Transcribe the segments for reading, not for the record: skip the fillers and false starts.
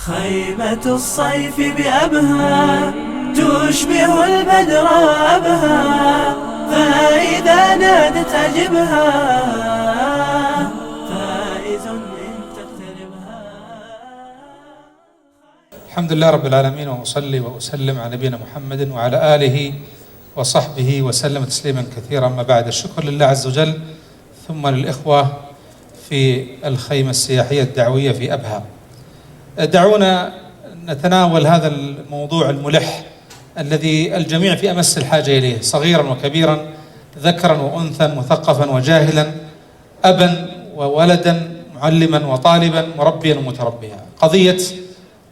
خيمة الصيف بأبها تشبه البدر أبها، فإذا نادت أجبها فائز إن تقتربها. الحمد لله رب العالمين، وأصلي وأسلم على نبينا محمد وعلى آله وصحبه وسلم تسليما كثيرا. أما بعد، الشكر لله عز وجل ثم للإخوة في الخيمة السياحية الدعوية في أبها. دعونا نتناول هذا الموضوع الملح الذي الجميع في أمس الحاجة إليه، صغيرا وكبيرا، ذكرا وأنثى، مثقفا وجاهلا، أبا وولدا، معلما وطالبا، مربيا ومتربيا. قضية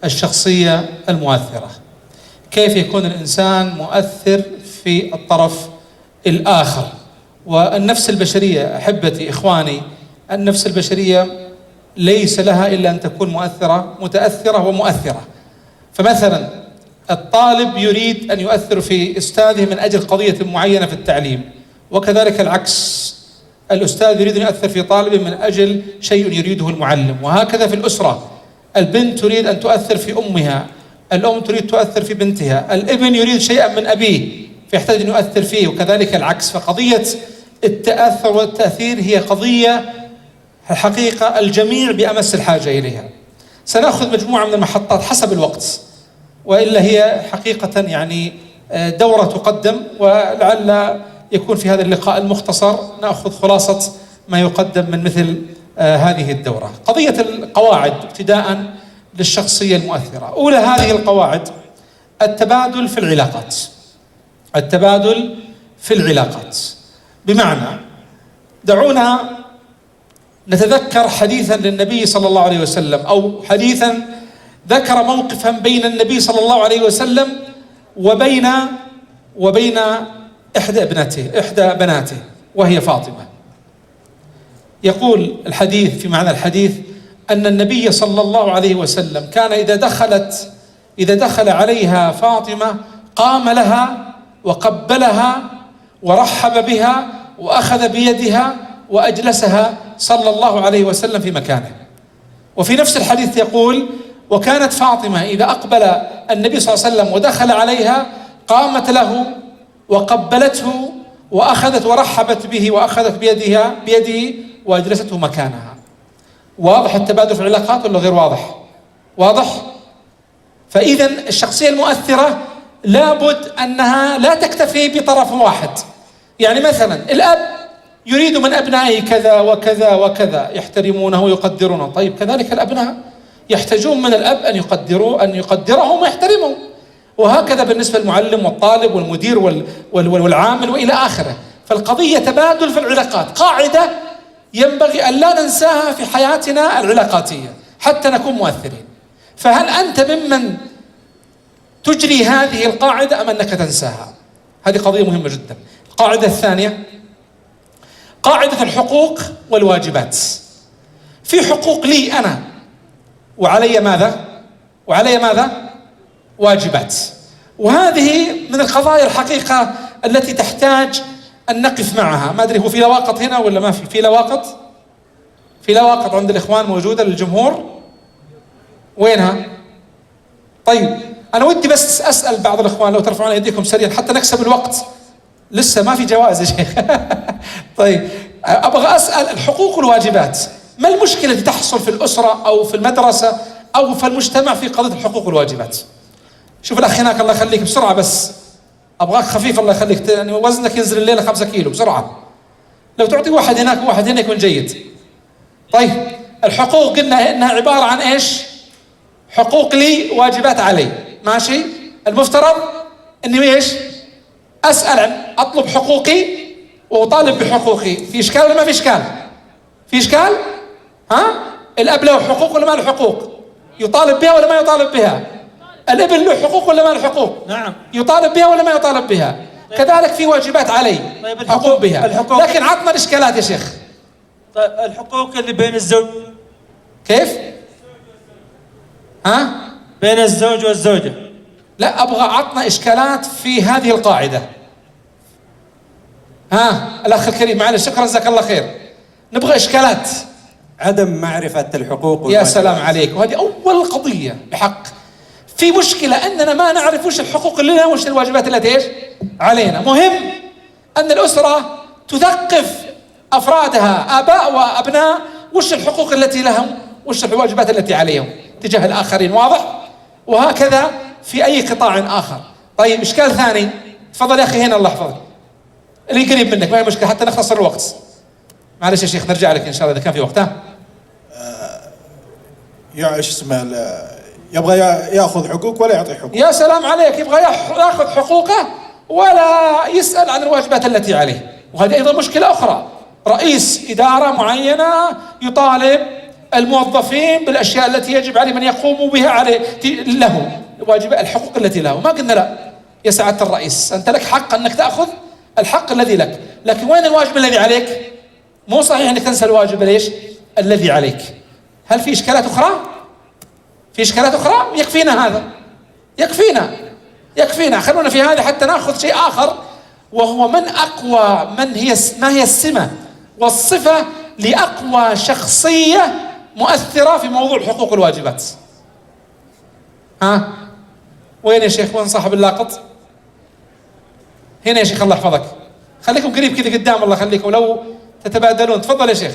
الشخصية المؤثرة، كيف يكون الإنسان مؤثر في الطرف الآخر. والنفس البشرية أحبتي إخواني، النفس البشرية ليس لها إلا أن تكون متأثرة ومؤثرة. فمثلا الطالب يريد أن يؤثر في أستاذه من أجل قضية معينة في التعليم، وكذلك العكس، الأستاذ يريد أن يؤثر في طالب من أجل شيء يريده المعلم. وهكذا في الأسرة، البنت تريد أن تؤثر في أمها، الأم تريد تؤثر في بنتها، الابن يريد شيئا من أبيه فيحتاج أن يؤثر فيه، وكذلك العكس. فقضية التأثر والتأثير هي قضية الحقيقة الجميع بأمس الحاجة إليها. سنأخذ مجموعة من المحطات حسب الوقت، وإلا هي حقيقة يعني دورة تقدم، ولعل يكون في هذا اللقاء المختصر نأخذ خلاصة ما يقدم من مثل هذه الدورة. قضية القواعد ابتداء للشخصية المؤثرة. أولى هذه القواعد التبادل في العلاقات. التبادل في العلاقات بمعنى، دعونا نتذكر حديثا للنبي صلى الله عليه وسلم، أو حديثا ذكر موقفا بين النبي صلى الله عليه وسلم وبين إحدى بناته وهي فاطمة. يقول الحديث في معنى الحديث أن النبي صلى الله عليه وسلم كان إذا دخل عليها فاطمة قام لها وقبلها ورحب بها وأخذ بيدها وأجلسها صلى الله عليه وسلم في مكانه. وفي نفس الحديث يقول: وكانت فاطمة إذا أقبل النبي صلى الله عليه وسلم ودخل عليها قامت له وقبلته وأخذت ورحبت به وأخذت بيده وأجلسته مكانها. واضح التبادل في العلاقات ولا غير واضح؟ واضح؟ فإذا الشخصية المؤثرة لابد أنها لا تكتفي بطرف واحد. يعني مثلا الأب يريد من أبنائه كذا وكذا وكذا، يحترمونه ويقدرونه. طيب كذلك الأبناء يحتاجون من الأب أن يقدرهم ويحترمهم، وهكذا بالنسبة للمعلم والطالب والمدير والعامل وإلى آخره. فالقضية تبادل في العلاقات، قاعدة ينبغي أن لا ننساها في حياتنا العلاقاتية حتى نكون مؤثرين. فهل أنت ممن تجري هذه القاعدة أم أنك تنساها؟ هذه قضية مهمة جدا. القاعدة الثانية قاعدة الحقوق والواجبات. في حقوق لي أنا وعلي ماذا؟ واجبات. وهذه من القضايا الحقيقة التي تحتاج أن نقف معها. ما أدري هو في لواقط هنا ولا ما في لواقط؟ في لواقط عند الإخوان موجودة للجمهور؟ وينها؟ طيب أنا ودي بس أسأل بعض الإخوان لو ترفعون يديكم سريعا حتى نكسب الوقت، لسه ما في جوائز يا شيخ. طيب أبغى أسأل الحقوق والواجبات، ما المشكلة التي تحصل في الأسرة أو في المدرسة أو في المجتمع في قضية الحقوق والواجبات؟ شوف الأخ هناك، الله يخليك بسرعة، بس أبغاك خفيف الله يخليك، يعني وزنك ينزل الليلة 5 كيلو بسرعة. لو تعطي واحد هناك وواحد هنا يكون جيد. طيب الحقوق قلنا إنها عبارة عن إيش؟ حقوق لي واجبات علي، ماشي؟ المفترض إني إيش؟ أسأل عن أطلب حقوقي وأطالب بحقوقي. في إشكال ولا ما في إشكال؟ في إشكال؟ ها؟ الأب له حقوق ولا ما له حقوق؟ يطالب بها ولا ما يطالب بها؟ الابن له حقوق ولا ما له حقوق؟ نعم. يطالب بها ولا ما يطالب بها؟ كذلك في واجبات علي. طيب حقوق بها. لكن عطنا الإشكالات يا شيخ. طيب الحقوق اللي بين الزوج كيف؟ ها؟ بين الزوج والزوجة. لا، أبغى عطنا إشكالات في هذه القاعدة. ها الأخ الكريم معلش، شكرا جزاك الله خير. نبغى إشكالات. عدم معرفة الحقوق يا سلام عليك، وهذه والقضية بحق. في مشكلة أننا ما نعرف وش الحقوق اللي لنا وش الواجبات التي إيش علينا. مهم أن الأسرة تثقف أفرادها آباء وأبناء وش الحقوق التي لهم وش الواجبات التي عليهم تجاه الآخرين. واضح؟ وهكذا في أي قطاع آخر. طيب إشكال ثاني، تفضل يا أخي هنا الله يحفظك اللي قريب منك، ما هي مشكلة حتى نختصر الوقت. معلش يا شيخ نرجع لك إن شاء الله إذا كان في وقت. يا ايش اسمه يبغى ياخذ حقوق ولا يعطي حقوق. يا سلام عليك، يبغى ياخذ حقوقه ولا يسأل عن الواجبات التي عليه. وهذه أيضا مشكلة أخرى. رئيس إدارة معينة يطالب الموظفين بالأشياء التي يجب عليهم أن يقوموا بها عليه له واجبات الحقوق التي له. ما قلنا لا يا سعادة الرئيس، أنت لك حق أنك تأخذ الحق الذي لك، لكن وين الواجب الذي عليك؟ مو صحيح أنك تنسى الواجب ليش الذي عليك. هل في إشكالات أخرى؟ في إشكالات أخرى؟ يكفينا هذا، يكفينا. خلونا في هذا حتى نأخذ شيء آخر، وهو من أقوى ما هي السمة والصفة لأقوى شخصية مؤثرة في موضوع الحقوق والواجبات. وين يا شيخ؟ وين صاحب اللاقط؟ هنا يا شيخ الله يحفظك، خليكم قريب كذا قدام الله يخليكم لو تتبادلون. تفضل يا شيخ.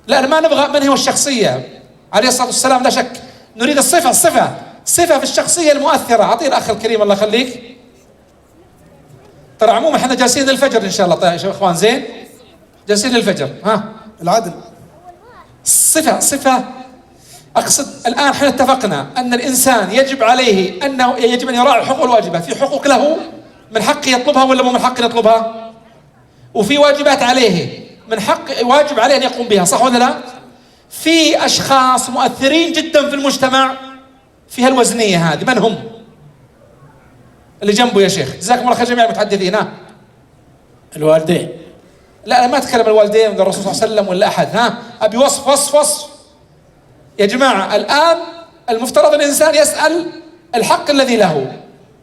لا ما نبغى من هو الشخصية عليه الصلاة والسلام، لا شك نريد الصفة في الشخصية المؤثرة. أعطي الأخ الكريم الله يخليك. ترى عموما احنا جالسين للفجر إن شاء الله. طيب يا إخوان زين جالسين للفجر. العدل صفة أقصد الآن احنا اتفقنا أن الإنسان يجب عليه أنه يجب أن يراعي الحقوق والواجبات. في حقوق له من حقه يطلبها ولا مو من حقه يطلبها، وفي واجبات عليه من حق واجب عليه أن يقوم بها، صح ولا لا؟ في أشخاص مؤثرين جدا في المجتمع في هالوزنية هذه، من هم؟ اللي جنبه يا شيخ جزاكم الله خير جميع المتحدثين. الوالدين. لا أنا ما أتكلم الوالدين ولا الرسول صلى الله عليه وسلم ولا أحد. أبي وصف يا جماعة. الآن المفترض الإنسان يسأل الحق الذي له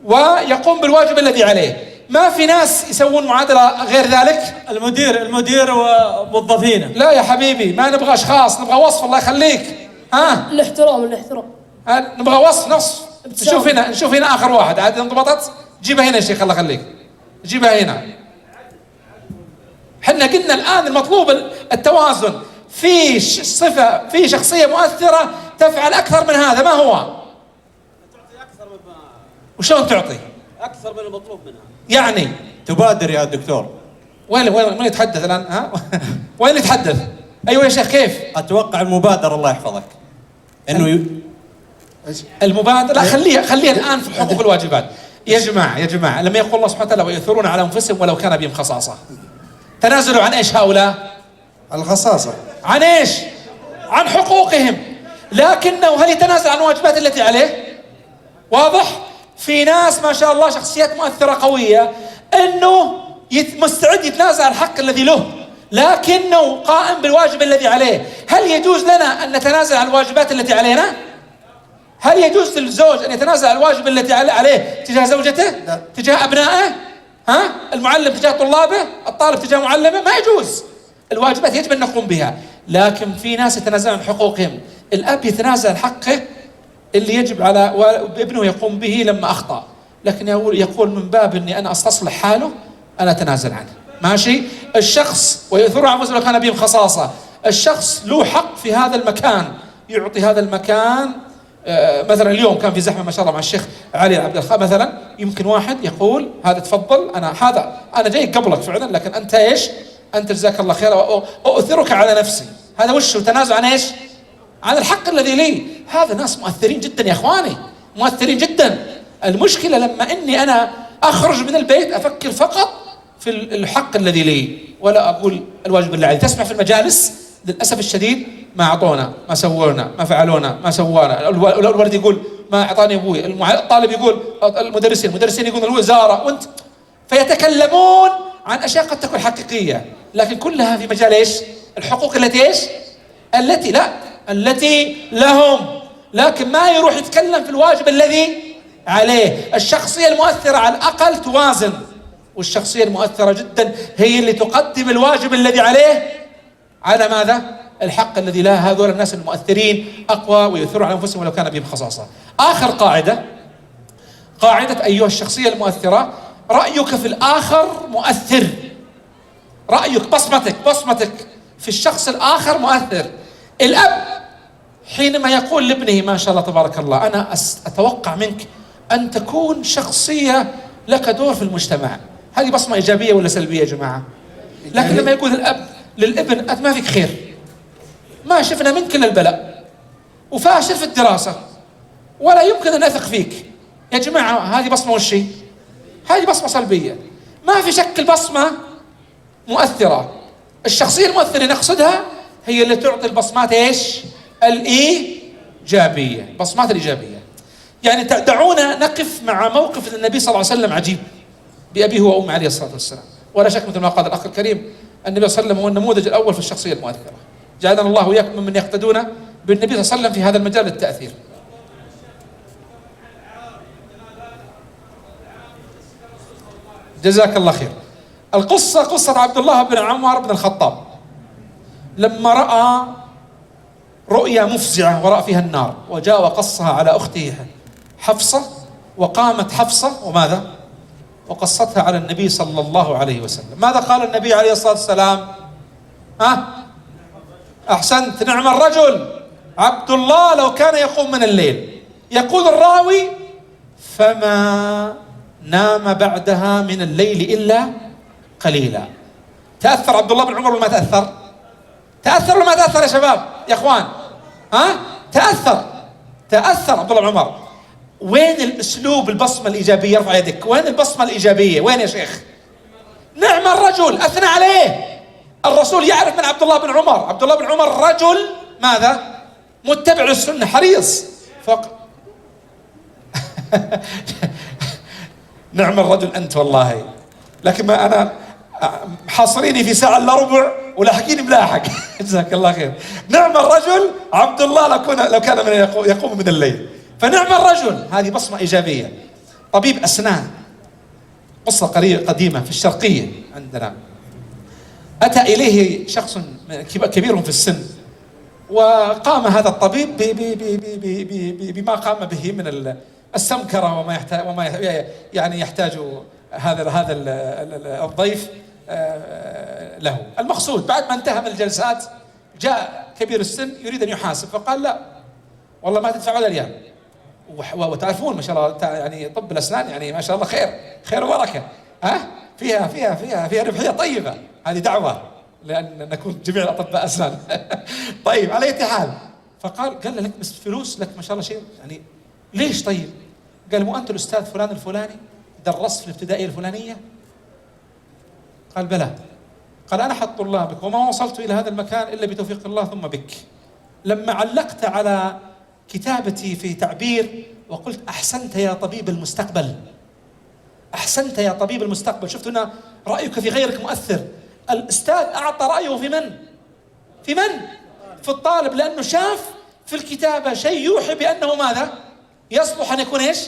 ويقوم بالواجب الذي عليه. ما في ناس يسوون معادلة غير ذلك. المدير وموظفينه. لا يا حبيبي ما نبغى أشخاص، نبغى وصف. الله يخليك. الاحترام نبغى وصف. نشوف هنا آخر واحد عاد انضبطت. جيبها هنا يا شيخ الله يخليك، جيبها هنا. حنا قلنا الآن المطلوب التوازن. في صفة في شخصية مؤثرة تفعل أكثر من هذا. ما هو؟ تعطي أكثر مما. وشلون تعطي؟ أكثر من المطلوب منها. يعني تبادر يا دكتور. وين يتحدث الآن؟ وين يتحدث؟ أيوة يا شيخ كيف؟ أتوقع المبادرة الله يحفظك إنه المبادرة. لا خليها الآن في الحقوق والواجبات. يا جماعة لما يقول الله سبحانه وتعالى ويؤثرون على أنفسهم ولو كان بهم خصاصة، تنازلوا عن إيش هؤلاء؟ الخصاصة. عن إيش؟ عن حقوقهم. لكنه هل يتنازل عن الواجبات التي عليه؟ واضح؟ في ناس ما شاء الله شخصيات مؤثرة قوية انه مستعد يتنازل عن الحق الذي له لكنه قائم بالواجب الذي عليه. هل يجوز لنا ان نتنازل عن الواجبات التي علينا؟ هل يجوز للزوج ان يتنازل عن الواجب الذي عليه تجاه زوجته؟ لا. تجاه ابنائه؟ المعلم تجاه طلابه؟ الطالب تجاه معلمه؟ ما يجوز. الواجبات يجب ان نقوم بها، لكن في ناس يتنازلون عن حقوقهم. الاب يتنازل عن حقه اللي يجب على ابنه يقوم به لما أخطأ، لكن يقول من باب أني أنا أستصلح حاله أنا أتنازل عنه. ماشي؟ الشخص ويؤثر على أنفسه لو كان بهم خصاصة. الشخص له حق في هذا المكان، يعطي هذا المكان. مثلا اليوم كان في زحمة ما شاء الله مع الشيخ علي عبد الخالق مثلا، يمكن واحد يقول هذا تفضل أنا جاي قبلك فعلا، لكن أنت إيش؟ أنت جزاك الله خير أؤثرك على نفسي. هذا وش تنازل عن إيش؟ عن الحق الذي لي. هذا ناس مؤثرين جدا يا اخواني، مؤثرين جدا. المشكلة لما اني انا اخرج من البيت افكر فقط في الحق الذي لي ولا اقول الواجب اللي علي. تسمع في المجالس للاسف الشديد ما اعطونا، ما سوونا، ما فعلونا، ما سوانا. الولد يقول ما اعطاني ابوي، الطالب يقول المدرسين يقولون الوزارة، وانت فيتكلمون عن اشياء قد تكون حقيقية لكن كلها في مجال ايش؟ الحقوق التي ايش؟ التي لهم، لكن ما يروح يتكلم في الواجب الذي عليه. الشخصية المؤثرة على الأقل توازن، والشخصية المؤثرة جدا هي اللي تقدم الواجب الذي عليه على ماذا؟ الحق الذي لا هذول الناس المؤثرين أقوى ويؤثرون على أنفسهم ولو كان بهم خصاصة. آخر قاعدة أيها الشخصية المؤثرة، رأيك في الآخر مؤثر. رأيك، بصمتك في الشخص الآخر مؤثر. الأب حينما يقول لابنه ما شاء الله تبارك الله أنا أتوقع منك أن تكون شخصية لك دور في المجتمع، هذه بصمة إيجابية ولا سلبية يا جماعة؟ لكن لما يقول الأب للابن أنت ما فيك خير، ما شفنا منك إلا البلاء، وفاشل في الدراسة، ولا يمكن أن أثق فيك، يا جماعة هذه بصمة وشي؟ هذه بصمة سلبية. ما في شك البصمة مؤثرة. الشخصية المؤثرة نقصدها هي اللي تعطي البصمات ايش؟ الإيجابية، بصمات الإيجابية. يعني دعونا نقف مع موقف النبي صلى الله عليه وسلم عجيب بأبيه وأمه عليه الصلاة والسلام. ولا شك مثل ما قال الأخ الكريم النبي صلى الله عليه وسلم هو النموذج الأول في الشخصية المؤثرة. جعلنا الله وإياكم ممن يقتدون بالنبي صلى الله عليه وسلم في هذا المجال التأثير. جزاك الله خير. القصة قصة عبد الله بن عمر بن الخطاب لما رأى رؤيا مفزعة ورأى فيها النار، وجاء وقصها على أخته حفصة، وقامت حفصة وماذا؟ وقصتها على النبي صلى الله عليه وسلم. ماذا قال النبي عليه الصلاة والسلام؟ أحسنت، نعم الرجل عبد الله لو كان يقوم من الليل. يقول الراوي فما نام بعدها من الليل إلا قليلا. تأثر عبد الله بن عمر ولا ما تأثر؟ تأثر ولا ما تأثر يا شباب يا اخوان؟ تأثر عبد الله بن عمر. وين الاسلوب البصمة الإيجابية؟ ارفع يدك. وين البصمة الإيجابية؟ وين يا شيخ؟ نعم الرجل، أثنى عليه الرسول. يعرف من عبد الله بن عمر، عبد الله بن عمر رجل ماذا؟ متبع للسنة، حريص نعم الرجل أنت والله، لكن ما أنا حاصريني في ساعة إلا ربع ولاحقيني ملاحق. جزاك الله خير. نعم الرجل عبد الله لو كان من يقوم من الليل. فنعم الرجل هذه بصمة إيجابية. طبيب أسنان، قصة قديمة في الشرقية عندنا. أتى إليه شخص كبير في السن، وقام هذا الطبيب بما قام به من السمكرة وما يعني يحتاج هذا الضيف له. المقصود بعد ما انتهى من الجلسات جاء كبير السن يريد أن يحاسب، فقال لا والله ما تدفع ولا ريال. وتعرفون ما شاء الله يعني طب الأسنان يعني ما شاء الله خير وبركة، فيها ربحية طيبة. هذه دعوة لأن نكون جميع الأطباء أسنان. طيب على أي حال، فقال له لك بس فلوس، لك ما شاء الله شيء يعني ليش؟ طيب قال مو أنت الأستاذ فلان الفلاني درست في الابتدائية الفلانية؟ قال بلى. قال أنا أحد طلابك وما وصلت إلى هذا المكان إلا بتوفيق الله ثم بك. لما علقت على كتابتي في تعبير وقلت أحسنت يا طبيب المستقبل، أحسنت يا طبيب المستقبل. شفت هنا رأيك في غيرك مؤثر. الأستاذ أعطى رأيه في من؟ في الطالب، لأنه شاف في الكتابة شيء يوحي بأنه ماذا؟ يصلح أن يكون إيش؟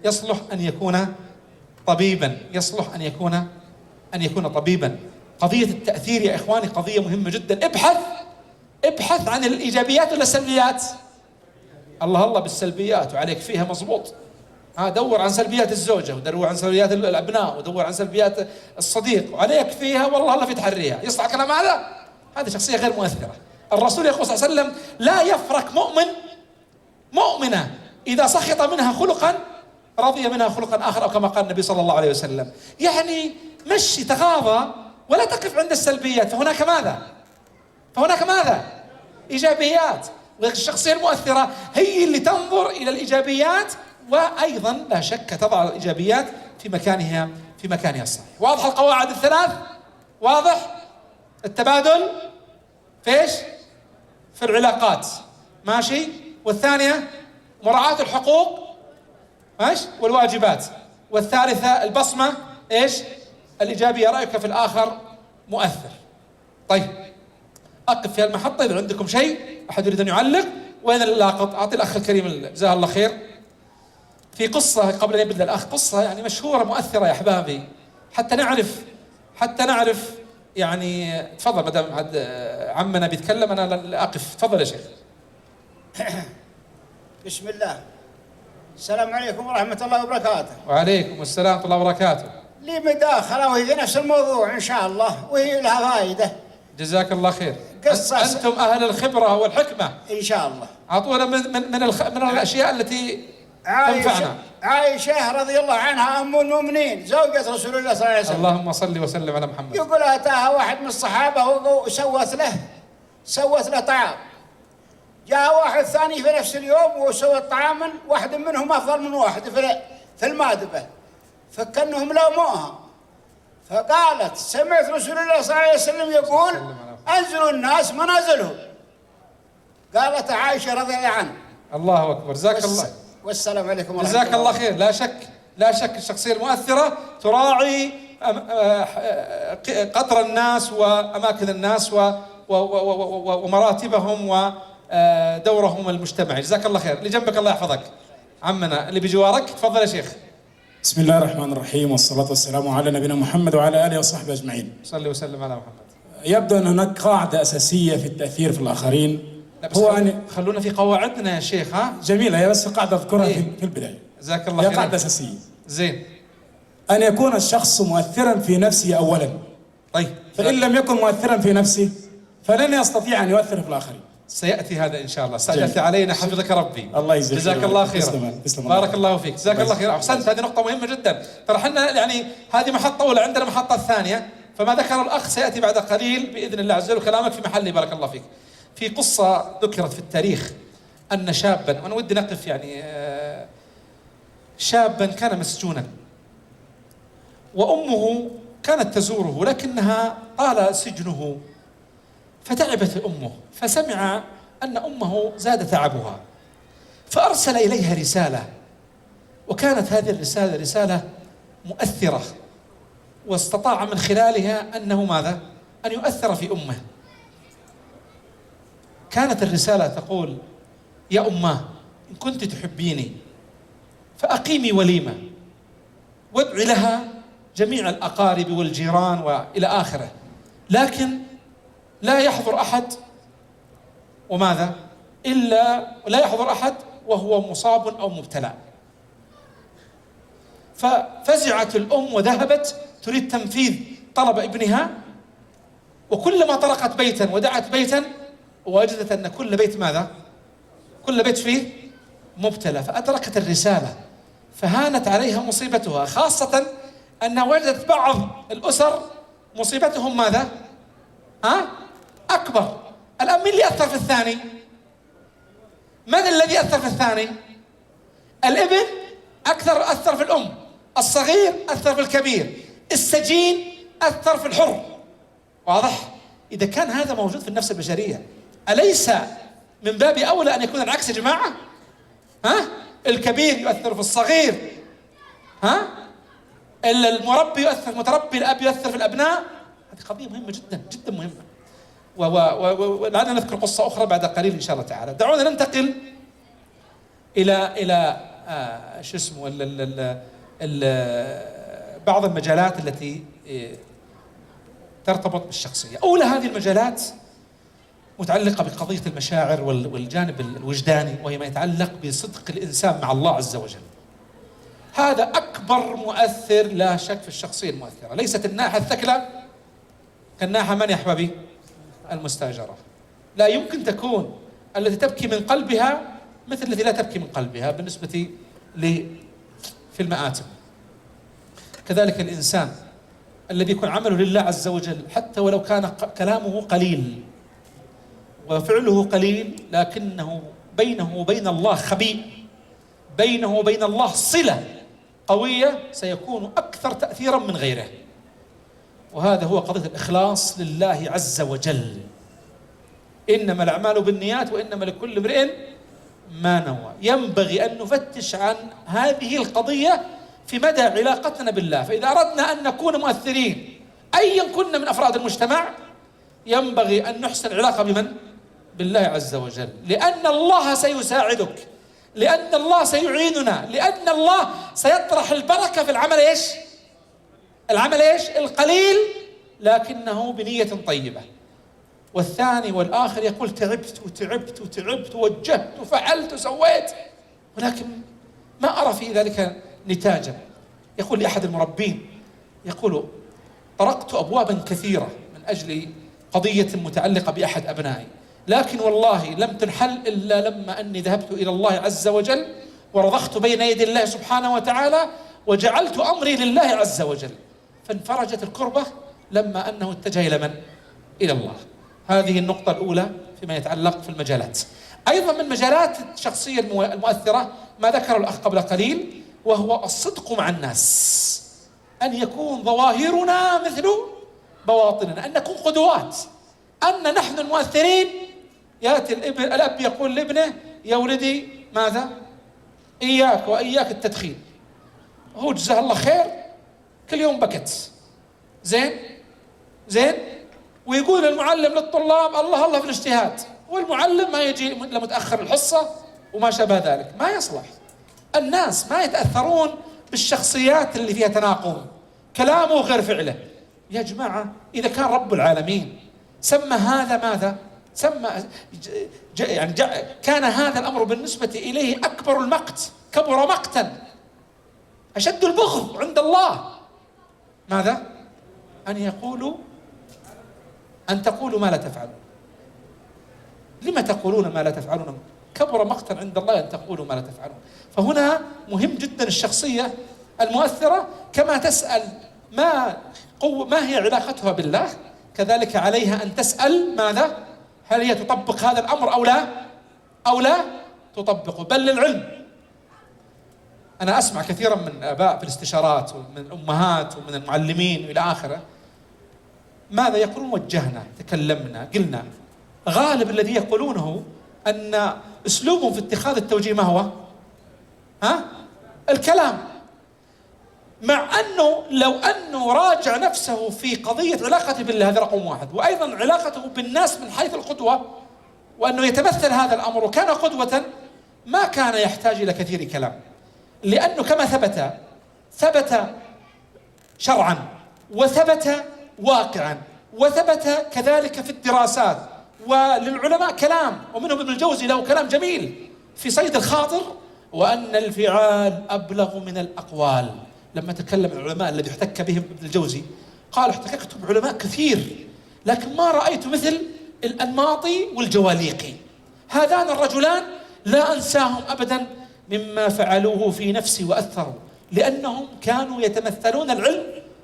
يصلح أن يكون طبيبا، يصلح أن يكون طبيبا. قضية التأثير يا إخواني قضية مهمة جدا. ابحث عن الإيجابيات ولا السلبيات؟ الله بالسلبيات وعليك فيها مضبوط. دور عن سلبيات الزوجة، ودور عن سلبيات الأبناء، ودور عن سلبيات الصديق، وعليك فيها والله في تحريها. يصلح كلام هذا؟ هذه شخصية غير مؤثرة. الرسول يقول صلى الله عليه وسلم لا يفرق مؤمنة إذا سخط منها خلقا رضي منها خلقا آخر، أو كما قال النبي صلى الله عليه وسلم. يعني مشي تغاضى ولا تقف عند السلبيات، فهناك ماذا؟ إيجابيات. والشخصية المؤثرة هي اللي تنظر إلى الإيجابيات، وأيضا لا شك تضع الإيجابيات في مكانها الصحيح. واضح القواعد الثلاث؟ واضح التبادل في إيش؟ في العلاقات، ماشي. والثانية مراعاة الحقوق، ماشي، والواجبات. والثالثة البصمة إيش؟ الإيجابية، رأيك في الآخر مؤثر. طيب أقف في المحطة إذا عندكم شيء أحد يريد أن يعلق. وين اللاقط؟ أعطي الأخ الكريم جزاه الله خير. في قصة قبل أن يبدأ الأخ، قصة يعني مشهورة مؤثرة يا أحبابي، حتى نعرف يعني تفضل ما دام عمنا بيتكلم انا لا اقف. تفضل يا شيخ. بسم الله. السلام عليكم ورحمة الله وبركاته. وعليكم السلام ورحمة الله وبركاته. لي مداخلة وهي في نفس الموضوع إن شاء الله وهي لها فائدة. جزاك الله خير. قصة أنتم أهل الخبرة والحكمة إن شاء الله. أعطونا من الأشياء التي تنفعنا. عائشة رضي الله عنها أم المؤمنين زوجة رسول الله صلى الله عليه وسلم. اللهم صل وسلم على محمد. يقول أتاها واحد من الصحابة سوت له طعام. جاء واحد ثاني في نفس اليوم وسوى طعاما واحد منهم أفضل من واحد في المادبة، فكأنهم لاموها. فقالت سمعت رسول الله صلى الله عليه وسلم يقول أنزلوا الناس منازلهم. قالت عائشة رضي الله عنها. الله أكبر. جزاك الله. والسلام عليكم ورحمة جزاك الله خير. لا شك الشخصية المؤثرة تراعي قدر الناس وأماكن الناس ومراتبهم ودورهم المجتمعي. جزاك الله خير. اللي جنبك الله يحفظك. عمنا اللي بجوارك تفضل يا شيخ. بسم الله الرحمن الرحيم، والصلاة والسلام على نبينا محمد وعلى آله وصحبه أجمعين. صلي وسلم على محمد. يبدو أن هناك قاعدة أساسية في التأثير في الآخرين. هو أن خلونا في قواعدنا يا شيخ. ها جميلة، هي بس قاعدة أذكرها في البداية. جزاك الله خير. هي قاعدة أساسية. زين. أن يكون الشخص مؤثرا في نفسه أولا. طيب. فإن لم يكن مؤثرا في نفسه فلن يستطيع أن يؤثر في الآخرين. سيأتي هذا إن شاء الله. استعجلت علينا حفظك ربي. الله يجزاك. جزاك الله خيرا. تسلم. بارك الله فيك. جزاك الله خير. أحسنت. هذه نقطة مهمة جدا. ترى احنا يعني هذه محطة أولى، عندنا محطة ثانية، فما ذكر الأخ سيأتي بعد قليل بإذن الله عز وجل. كلامك في محله بارك الله فيك. في قصة ذكرت في التاريخ أن شابا، وأنا ودي نقف يعني شابا كان مسجونا وأمه كانت تزوره لكنها طال سجنه فتعبت أمه، فسمع أن أمه زاد تعبها فأرسل إليها رسالة، وكانت هذه الرسالة رسالة مؤثرة، واستطاع من خلالها أنه ماذا؟ أن يؤثر في أمه. كانت الرسالة تقول: يا أماه، إن كنت تحبيني فأقيمي وليمة وادعي لها جميع الأقارب والجيران وإلى آخره، لكن لا يحضر أحد وماذا؟ إلا لا يحضر أحد وهو مصاب أو مبتلى. ففزعت الأم وذهبت تريد تنفيذ طلب ابنها، وكلما طرقت بيتا ودعت بيتا وجدت أن كل بيت ماذا؟ كل بيت فيه مبتلى. فأدركت الرسالة فهانت عليها مصيبتها، خاصة أنها وجدت بعض الأسر مصيبتهم ماذا؟ أكبر. الآن مين اللي أثر في الثاني؟ من الذي أثر في الثاني؟ الابن أثر في الأم، الصغير أثر في الكبير، السجين أثر في الحر. واضح؟ إذا كان هذا موجود في النفس البشرية أليس من باب أولى أن يكون العكس يا جماعة؟ الكبير يؤثر في الصغير، المربي يؤثر في المتربي، الأب يؤثر في الأبناء. هذه قضية مهمة جدا جدا مهمة. ولعلنا نذكر قصة أخرى بعد قليل إن شاء الله تعالى. دعونا ننتقل إلى شو اسمه بعض المجالات التي ترتبط بالشخصية. أولى هذه المجالات متعلقة بقضية المشاعر والجانب الوجداني، وهي ما يتعلق بصدق الإنسان مع الله عز وجل. هذا أكبر مؤثر لا شك في الشخصية المؤثرة. ليست الناحية الثكلى كالناحية من يا أحبابي؟ المستأجرة. لا يمكن تكون التي تبكي من قلبها مثل التي لا تبكي من قلبها بالنسبة في المآتم. كذلك الإنسان الذي يكون عمله لله عز وجل حتى ولو كان كلامه قليل وفعله قليل، لكنه بينه وبين الله خبيء، بينه وبين الله صلة قوية، سيكون أكثر تأثيرا من غيره. وهذا هو قضية الإخلاص لله عز وجل. إنما الأعمال بالنيات وإنما لكل امرئ ما نوى. ينبغي أن نفتش عن هذه القضية في مدى علاقتنا بالله. فإذا أردنا أن نكون مؤثرين أيا كنا من أفراد المجتمع، ينبغي أن نحسن العلاقة بمن؟ بالله عز وجل، لأن الله سيساعدك، لأن الله سيعيننا، لأن الله سيطرح البركة في العمل العمل القليل لكنه بنية طيبة. والثاني والآخر يقول تعبت وتعبت وتعبت ووجهت وفعلت وسويت، ولكن ما أرى في ذلك نتاجا. يقول لأحد المربين، يقول طرقت أبوابا كثيرة من أجل قضية متعلقة بأحد أبنائي، لكن والله لم تنحل إلا لما أني ذهبت إلى الله عز وجل ورضخت بين يدي الله سبحانه وتعالى وجعلت أمري لله عز وجل، فانفرجت الكربة لما أنه اتجه إلى من؟ إلى الله. هذه النقطة الأولى فيما يتعلق في المجالات. أيضا من مجالات الشخصية المؤثرة ما ذكر الأخ قبل قليل، وهو الصدق مع الناس، أن يكون ظواهرنا مثل بواطننا، أن نكون قدوات، أن نحن المؤثرين. يأتي الأب يقول لابنه يا ولدي ماذا؟ إياك وإياك التدخين. هو جزاه الله خير كل يوم بكت، زين ويقول المعلم للطلاب الله الله في الاجتهاد، والمعلم ما يجي إلا متأخر الحصة وما شابه ذلك. ما يصلح. الناس ما يتأثرون بالشخصيات اللي فيها تناقض، كلامه غير فعله. يا جماعة إذا كان رب العالمين سمى هذا ماذا؟ سمى يعني كان هذا الأمر بالنسبة إليه أكبر المقت، كبر مقتا، أشد البغض عند الله. ماذا؟ أن تقولوا ما لا تفعلون. لما تقولون ما لا تفعلون؟ كبر مقتا عند الله أن تقولوا ما لا تفعلون. فهنا مهم جدا الشخصية المؤثرة، كما تسأل ما هي علاقتها بالله، كذلك عليها أن تسأل ماذا؟ هل هي تطبق هذا الأمر أو لا تطبقه؟ بل للعلم، أنا أسمع كثيرا من الآباء في الاستشارات ومن الأمهات ومن المعلمين إلى آخره، ماذا يقولون؟ وجهنا، تكلمنا، قلنا. غالب الذي يقولونه أن أسلوبهم في اتخاذ التوجيه ما هو؟ الكلام. مع أنه لو أنه راجع نفسه في قضية علاقته بالله، هذا رقم واحد، وأيضا علاقته بالناس من حيث القدوة، وأنه يتمثل هذا الأمر وكان قدوة، ما كان يحتاج إلى كثير كلام، لأنه كما ثبت شرعا وثبت واقعا وثبت كذلك في الدراسات، وللعلماء كلام، ومنهم ابن الجوزي له كلام جميل في صيد الخاطر، وأن الفعال أبلغ من الأقوال. لما تكلم العلماء الذي احتك بهم ابن الجوزي قال احتككت بعلماء كثير لكن ما رأيت مثل الأنماطي والجواليقي، هذان الرجلان لا أنساهم أبدا مما فعلوه في نفسي وأثروا، لأنهم كانوا يتمثلون العلم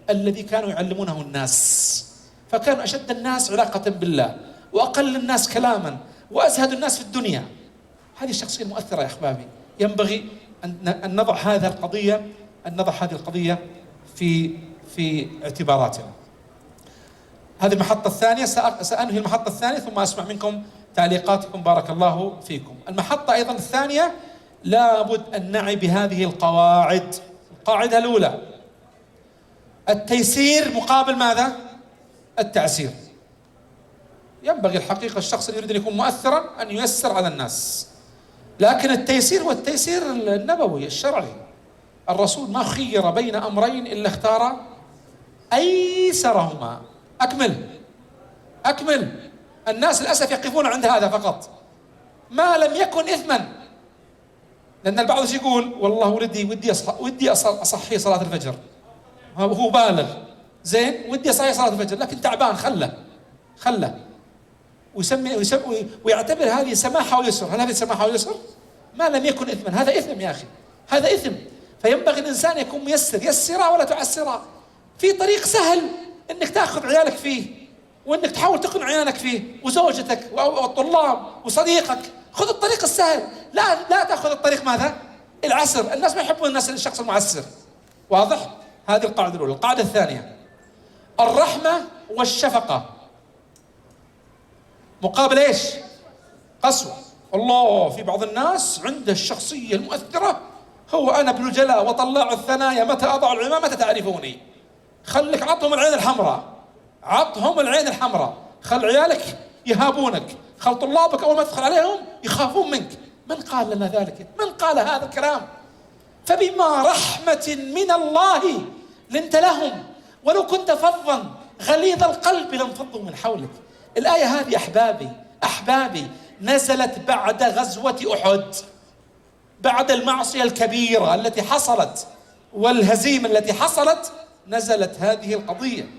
الذي كانوا يعلمونه الناس، فكانوا أشد الناس علاقة بالله وأقل الناس كلاما وأزهد الناس في الدنيا. هذه الشخصية المؤثرة يا أحبابي، ينبغي أن نضع هذه القضية في اعتباراتنا. هذه المحطة الثانية، سأنهي المحطة الثانية ثم أسمع منكم تعليقاتكم بارك الله فيكم. المحطة أيضا الثانية لابد أن نعي بهذه القواعد. القاعدة الأولى التيسير مقابل ماذا؟ التعسير. ينبغي الحقيقة الشخص اللي يريد أن يكون مؤثرا أن ييسر على الناس، لكن التيسير هو التيسير النبوي الشرعي. الرسول ما خير بين أمرين إلا اختار أيسرهما. أكمل. الناس للأسف يقفون عند هذا فقط، ما لم يكن إثما، لأن البعض يقول والله ودي أصحي صلاة الفجر، هو بالغ زين، ودي أصحي صلاة الفجر لكن تعبان، خله ويسمي ويعتبر هذه سماحة ويسر. هل هذه سماحة ويسر؟ ما لم يكن إثما، هذا إثم يا أخي، هذا إثم. فينبغي الإنسان يكون ميسر، يسرا ولا تعسرا، في طريق سهل إنك تأخذ عيالك فيه، وإنك تحاول تقنع عيالك فيه، وزوجتك والطلاب وصديقك. خذ الطريق السهل، لا تأخذ الطريق ماذا؟ العسر. الناس ما يحبون الشخص المعسر. واضح؟ هذه القاعدة الأولى. القاعدة الثانية الرحمة والشفقة مقابل ايش؟ قسوة. الله، في بعض الناس عنده الشخصية المؤثرة، هو أنا ابن الجلاء وطلاع الثنايا، متى أضع العمامة تعرفوني. خلك عطهم العين الحمراء، خل عيالك يهابونك، خل طلابك أول ما تدخل عليهم يخافون منك. من قال لنا ذلك؟ من قال هذا الكلام؟ فبما رحمة من الله لنت لهم ولو كنت فظا غليظ القلب لانفضوا من حولك. الآية هذه أحبابي نزلت بعد غزوة أحد، بعد المعصية الكبيرة التي حصلت والهزيمة التي حصلت، نزلت هذه القضية.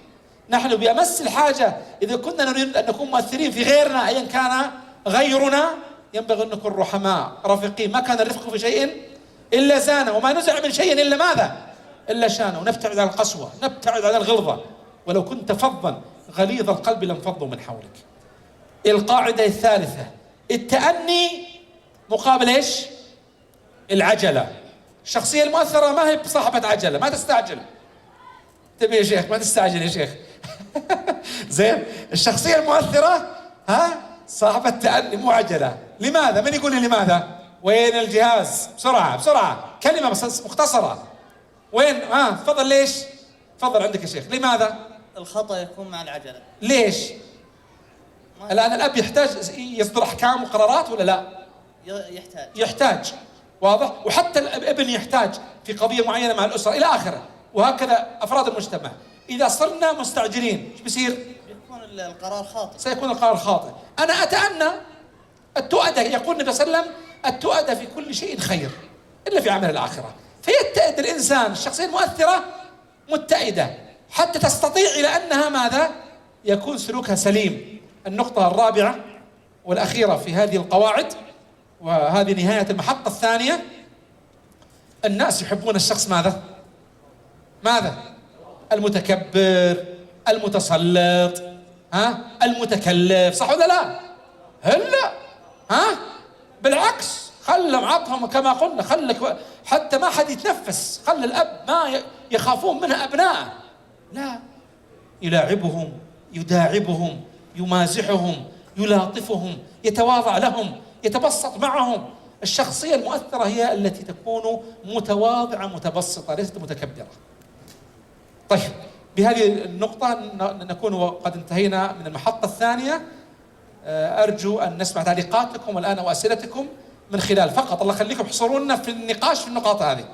نحن بأمس الحاجة إذا كنا نريد أن نكون مؤثرين في غيرنا أيا كان غيرنا، ينبغي أن نكون رحماء رفيقين. ما كان الرفق في شيء إلا زانه، وما نزع من شيء إلا ماذا؟ إلا شانه. ونبتعد عن القسوة، نبتعد عن الغلظة. ولو كنت فظا غليظ القلب لانفضوا من حولك. القاعدة الثالثة، التأني مقابل إيش؟ العجلة. الشخصية المؤثرة ما هي بصاحبة عجلة، ما تستعجل. تبي يا شيخ ما تستعجل يا شيخ. زين. الشخصية المؤثرة صاحبة تأني مو عجلة. لماذا؟ من يقول لي لماذا؟ وين الجهاز؟ بسرعة كلمة بس مختصرة. وين؟ تفضل. ليش؟ تفضل عندك يا شيخ. لماذا؟ الخطأ يكون مع العجلة. ليش؟ الآن الأب يحتاج يصدر أحكام وقرارات ولا لا؟ يحتاج. واضح؟ وحتى الابن يحتاج في قضية معينة مع الأسرة إلى آخره، وهكذا أفراد المجتمع. إذا صرنا مستعجلين ايش بيصير؟ يكون القرار خاطئ. سيكون القرار خاطئ. أنا أتأنى التؤدة. يقول النبي صلى الله عليه وسلم التؤدة في كل شيء خير إلا في عمل الآخرة. فيتأد الإنسان، الشخصية المؤثرة متأدة حتى تستطيع إلى أنها ماذا؟ يكون سلوكها سليم. النقطة الرابعة والأخيرة في هذه القواعد، وهذه نهاية المحطة الثانية، الناس يحبون الشخص ماذا؟ المتكبر، المتسلط، المتكلف، صح ولا لا؟ هلا بالعكس، خلهم عطهم كما قلنا، خلك حتى ما حد يتنفس، خلي الأب ما يخافون منها أبناءه. لا، يلاعبهم، يداعبهم، يمازحهم، يلاطفهم، يتواضع لهم، يتبسط معهم. الشخصية المؤثرة هي التي تكون متواضعة متبسطة، ليست متكبرة. طيب، بهذه النقطة نكون قد انتهينا من المحطة الثانية. أرجو أن نسمع تعليقاتكم الآن وأسئلتكم من خلال، فقط الله يخليكم احصرونا في النقاش في النقاط هذه.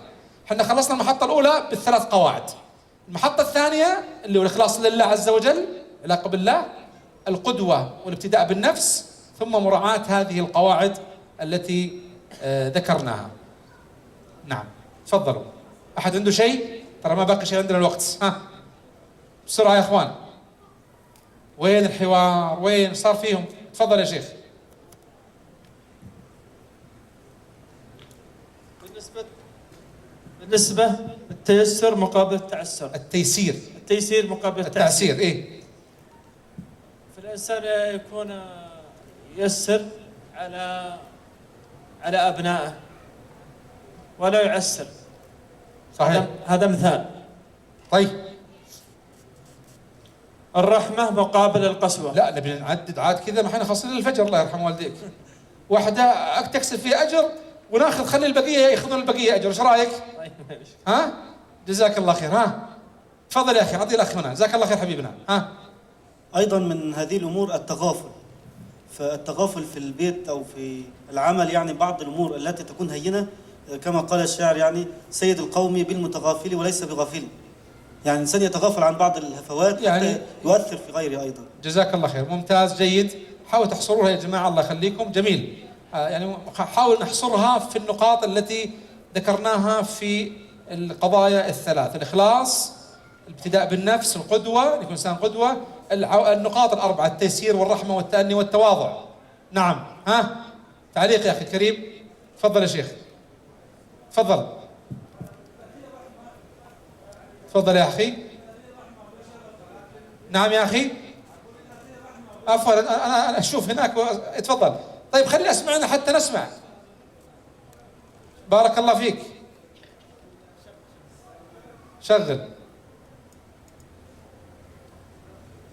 احنا خلصنا المحطة الأولى بالثلاث قواعد. المحطة الثانية اللي هو الإخلاص لله عز وجل، العلاقة بالله، القدوة والابتداء بالنفس، ثم مراعاة هذه القواعد التي ذكرناها. نعم، تفضلوا. أحد عنده شيء؟ ترى ما باقي شيء عندنا الوقت. بسرعة يا إخوان. وين الحوار؟ وين صار فيهم؟ تفضل يا شيخ. بالنسبة التيسر مقابل التعسر. التيسير مقابل التعسير. إيه؟ فالإنسان يكون ييسر على أبنائه ولا يعسر. صحيح. هذا مثال. طيب، الرحمة مقابل القسوة. لا، نبي نعدد عاد كذا، ما احنا خاصين الفجر الله يرحم والديك. واحدة تكسب فيها أجر وناخذ، خلي البقية ياخذون البقية أجر، ايش رأيك؟ جزاك الله خير. تفضل يا أخي، أعطي الأخ هنا. جزاك الله خير حبيبنا. أيضا من هذه الأمور التغافل. فالتغافل في البيت أو في العمل، يعني بعض الأمور التي تكون هينة، كما قال الشاعر يعني سيد القوم بالمتغافل وليس بغافل. يعني الإنسان يتغافل عن بعض الهفوات يعني يؤثر في غيره أيضا. جزاك الله خير، ممتاز، جيد. حاولوا تحصروها يا جماعة، الله يخليكم، جميل. يعني حاول نحصرها في النقاط التي ذكرناها في القضايا الثلاث: الإخلاص، الابتداء بالنفس، القدوة، يكون إنسان قدوة، النقاط الأربعة: التيسير والرحمة والتأني والتواضع. نعم. تعليق يا أخي الكريم، تفضل يا شيخ، تفضل يا أخي. نعم يا أخي، عفوا أنا أشوف هناك، اتفضل. طيب خلينا أسمعنا حتى نسمع. بارك الله فيك، شغل.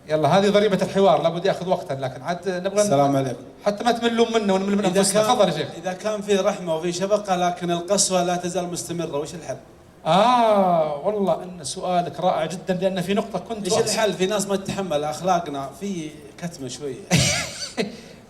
يلا، هذه ضريبة الحوار، لابد ياخذ وقتا، لكن عاد نبغى السلام عليكم. حتى ما تملون منا ونمل من انفسنا. تفضل يا شيخ. إذا كان في رحمة وفي شفقة لكن القسوة لا تزال مستمرة، وش الحل؟ والله ان سؤالك رائع جدا، لان في نقطة كنت ايش الحل؟ في ناس ما تتحمل، اخلاقنا في كتمة شوية.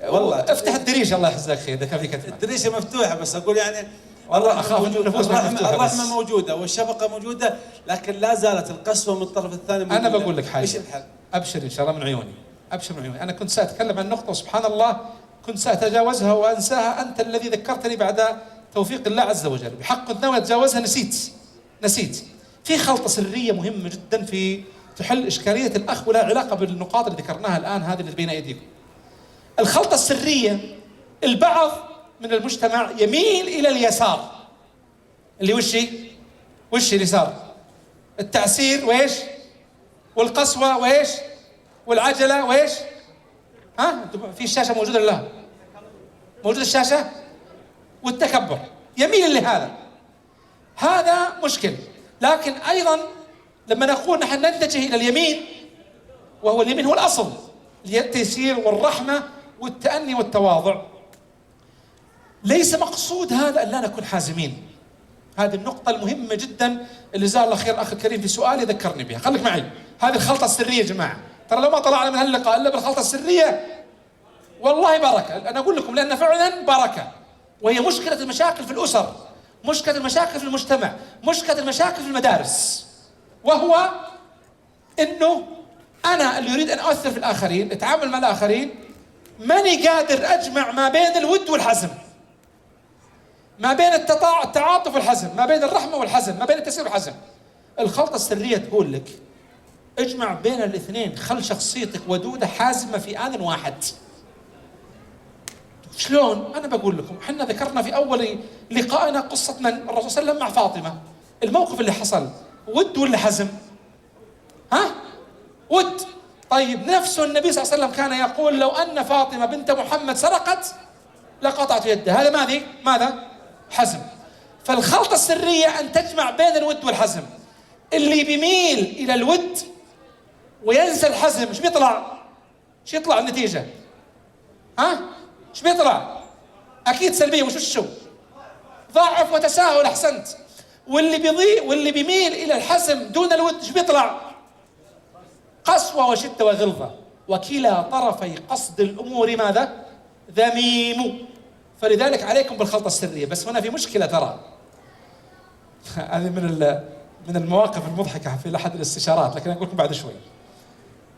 والله افتح الدريشة، الله يحفظك خير، اذا كان في كتمة. الدريشة مفتوحة، بس اقول يعني والله اخاف النفوس مفتوحة. الرحمة موجودة والشفقة موجودة، لكن لا زالت القسوة من الطرف الثاني موجودة. انا بقول لك حاجة، ايش الحل؟ أبشر إن شاء الله من عيوني، أبشر من عيوني. أنا كنت سأتكلم عن نقطة سبحان الله كنت سأتجاوزها وأنساها، أنت الذي ذكرتني بعد توفيق الله عز وجل. بحق كنت ناوي أتجاوزها، نسيت. في خلطة سرية مهمة جدا في تحل إشكالية الأخ ولا علاقة بالنقاط اللي ذكرناها الآن هذه اللي بين أيديكم. الخلطة السرية، البعض من المجتمع يميل إلى اليسار، اللي وش اليسار؟ التعسير وإيش؟ والقسوة وإيش؟ والعجلة وإيش؟ في الشاشة موجودة ولا لا؟ موجودة الشاشة؟ والتكبر، يميل لهذا. هذا مشكل. لكن أيضا لما نقول نحن نتجه إلى اليمين، وهو اليمين هو الأصل، التيسير والرحمة والتأني والتواضع، ليس مقصود هذا أن لا نكون حازمين. هذه النقطة المهمة جدا اللي جزاه الله خير الأخ الكريم في سؤالي ذكرني بها. خليك معي، هذه الخلطة السرية يا جماعة. ترى لو ما طلعنا من هاللقاء إلا بالخلطة السرية والله بركة. أنا أقول لكم لأن فعلا بركة، وهي مشكلة المشاكل في الأسر، مشكلة المشاكل في المجتمع، مشكلة المشاكل في المدارس، وهو إنه أنا اللي يريد أن أؤثر في الآخرين، أتعامل مع الآخرين، ماني قادر أجمع ما بين الود والحزم، ما بين التعاطف والحزم، ما بين الرحمة والحزم، ما بين التسير والحزم. الخلطة السرية تقول لك اجمع بين الاثنين، خل شخصيتك ودودة حازمة في آن واحد. شلون؟ أنا بقول لكم، احنا ذكرنا في أول لقائنا قصة من؟ الرسول صلى الله عليه وسلم مع فاطمة. الموقف اللي حصل ود ولا حزم؟ ود. طيب نفسه النبي صلى الله عليه وسلم كان يقول لو أن فاطمة بنت محمد سرقت لقطعت يدها. هذا ماذا؟ حزم. فالخلطة السرية أن تجمع بين الود والحزم. اللي بيميل إلى الود وينسى الحزم ايش بيطلع؟ ايش يطلع النتيجة؟ ايش بيطلع؟ أكيد سلبية. وشو؟ ضعف وتساهل. أحسنت. واللي بيميل إلى الحزم دون الود ايش بيطلع؟ قسوة وشدة وغلظة. وكلا طرفي قصد الأمور ماذا؟ ذميم. فلذلك عليكم بالخلطة السرية. بس هنا في مشكلة ترى. هذه من المواقف المضحكة في أحد الاستشارات، لكن أقول لكم بعد شوي.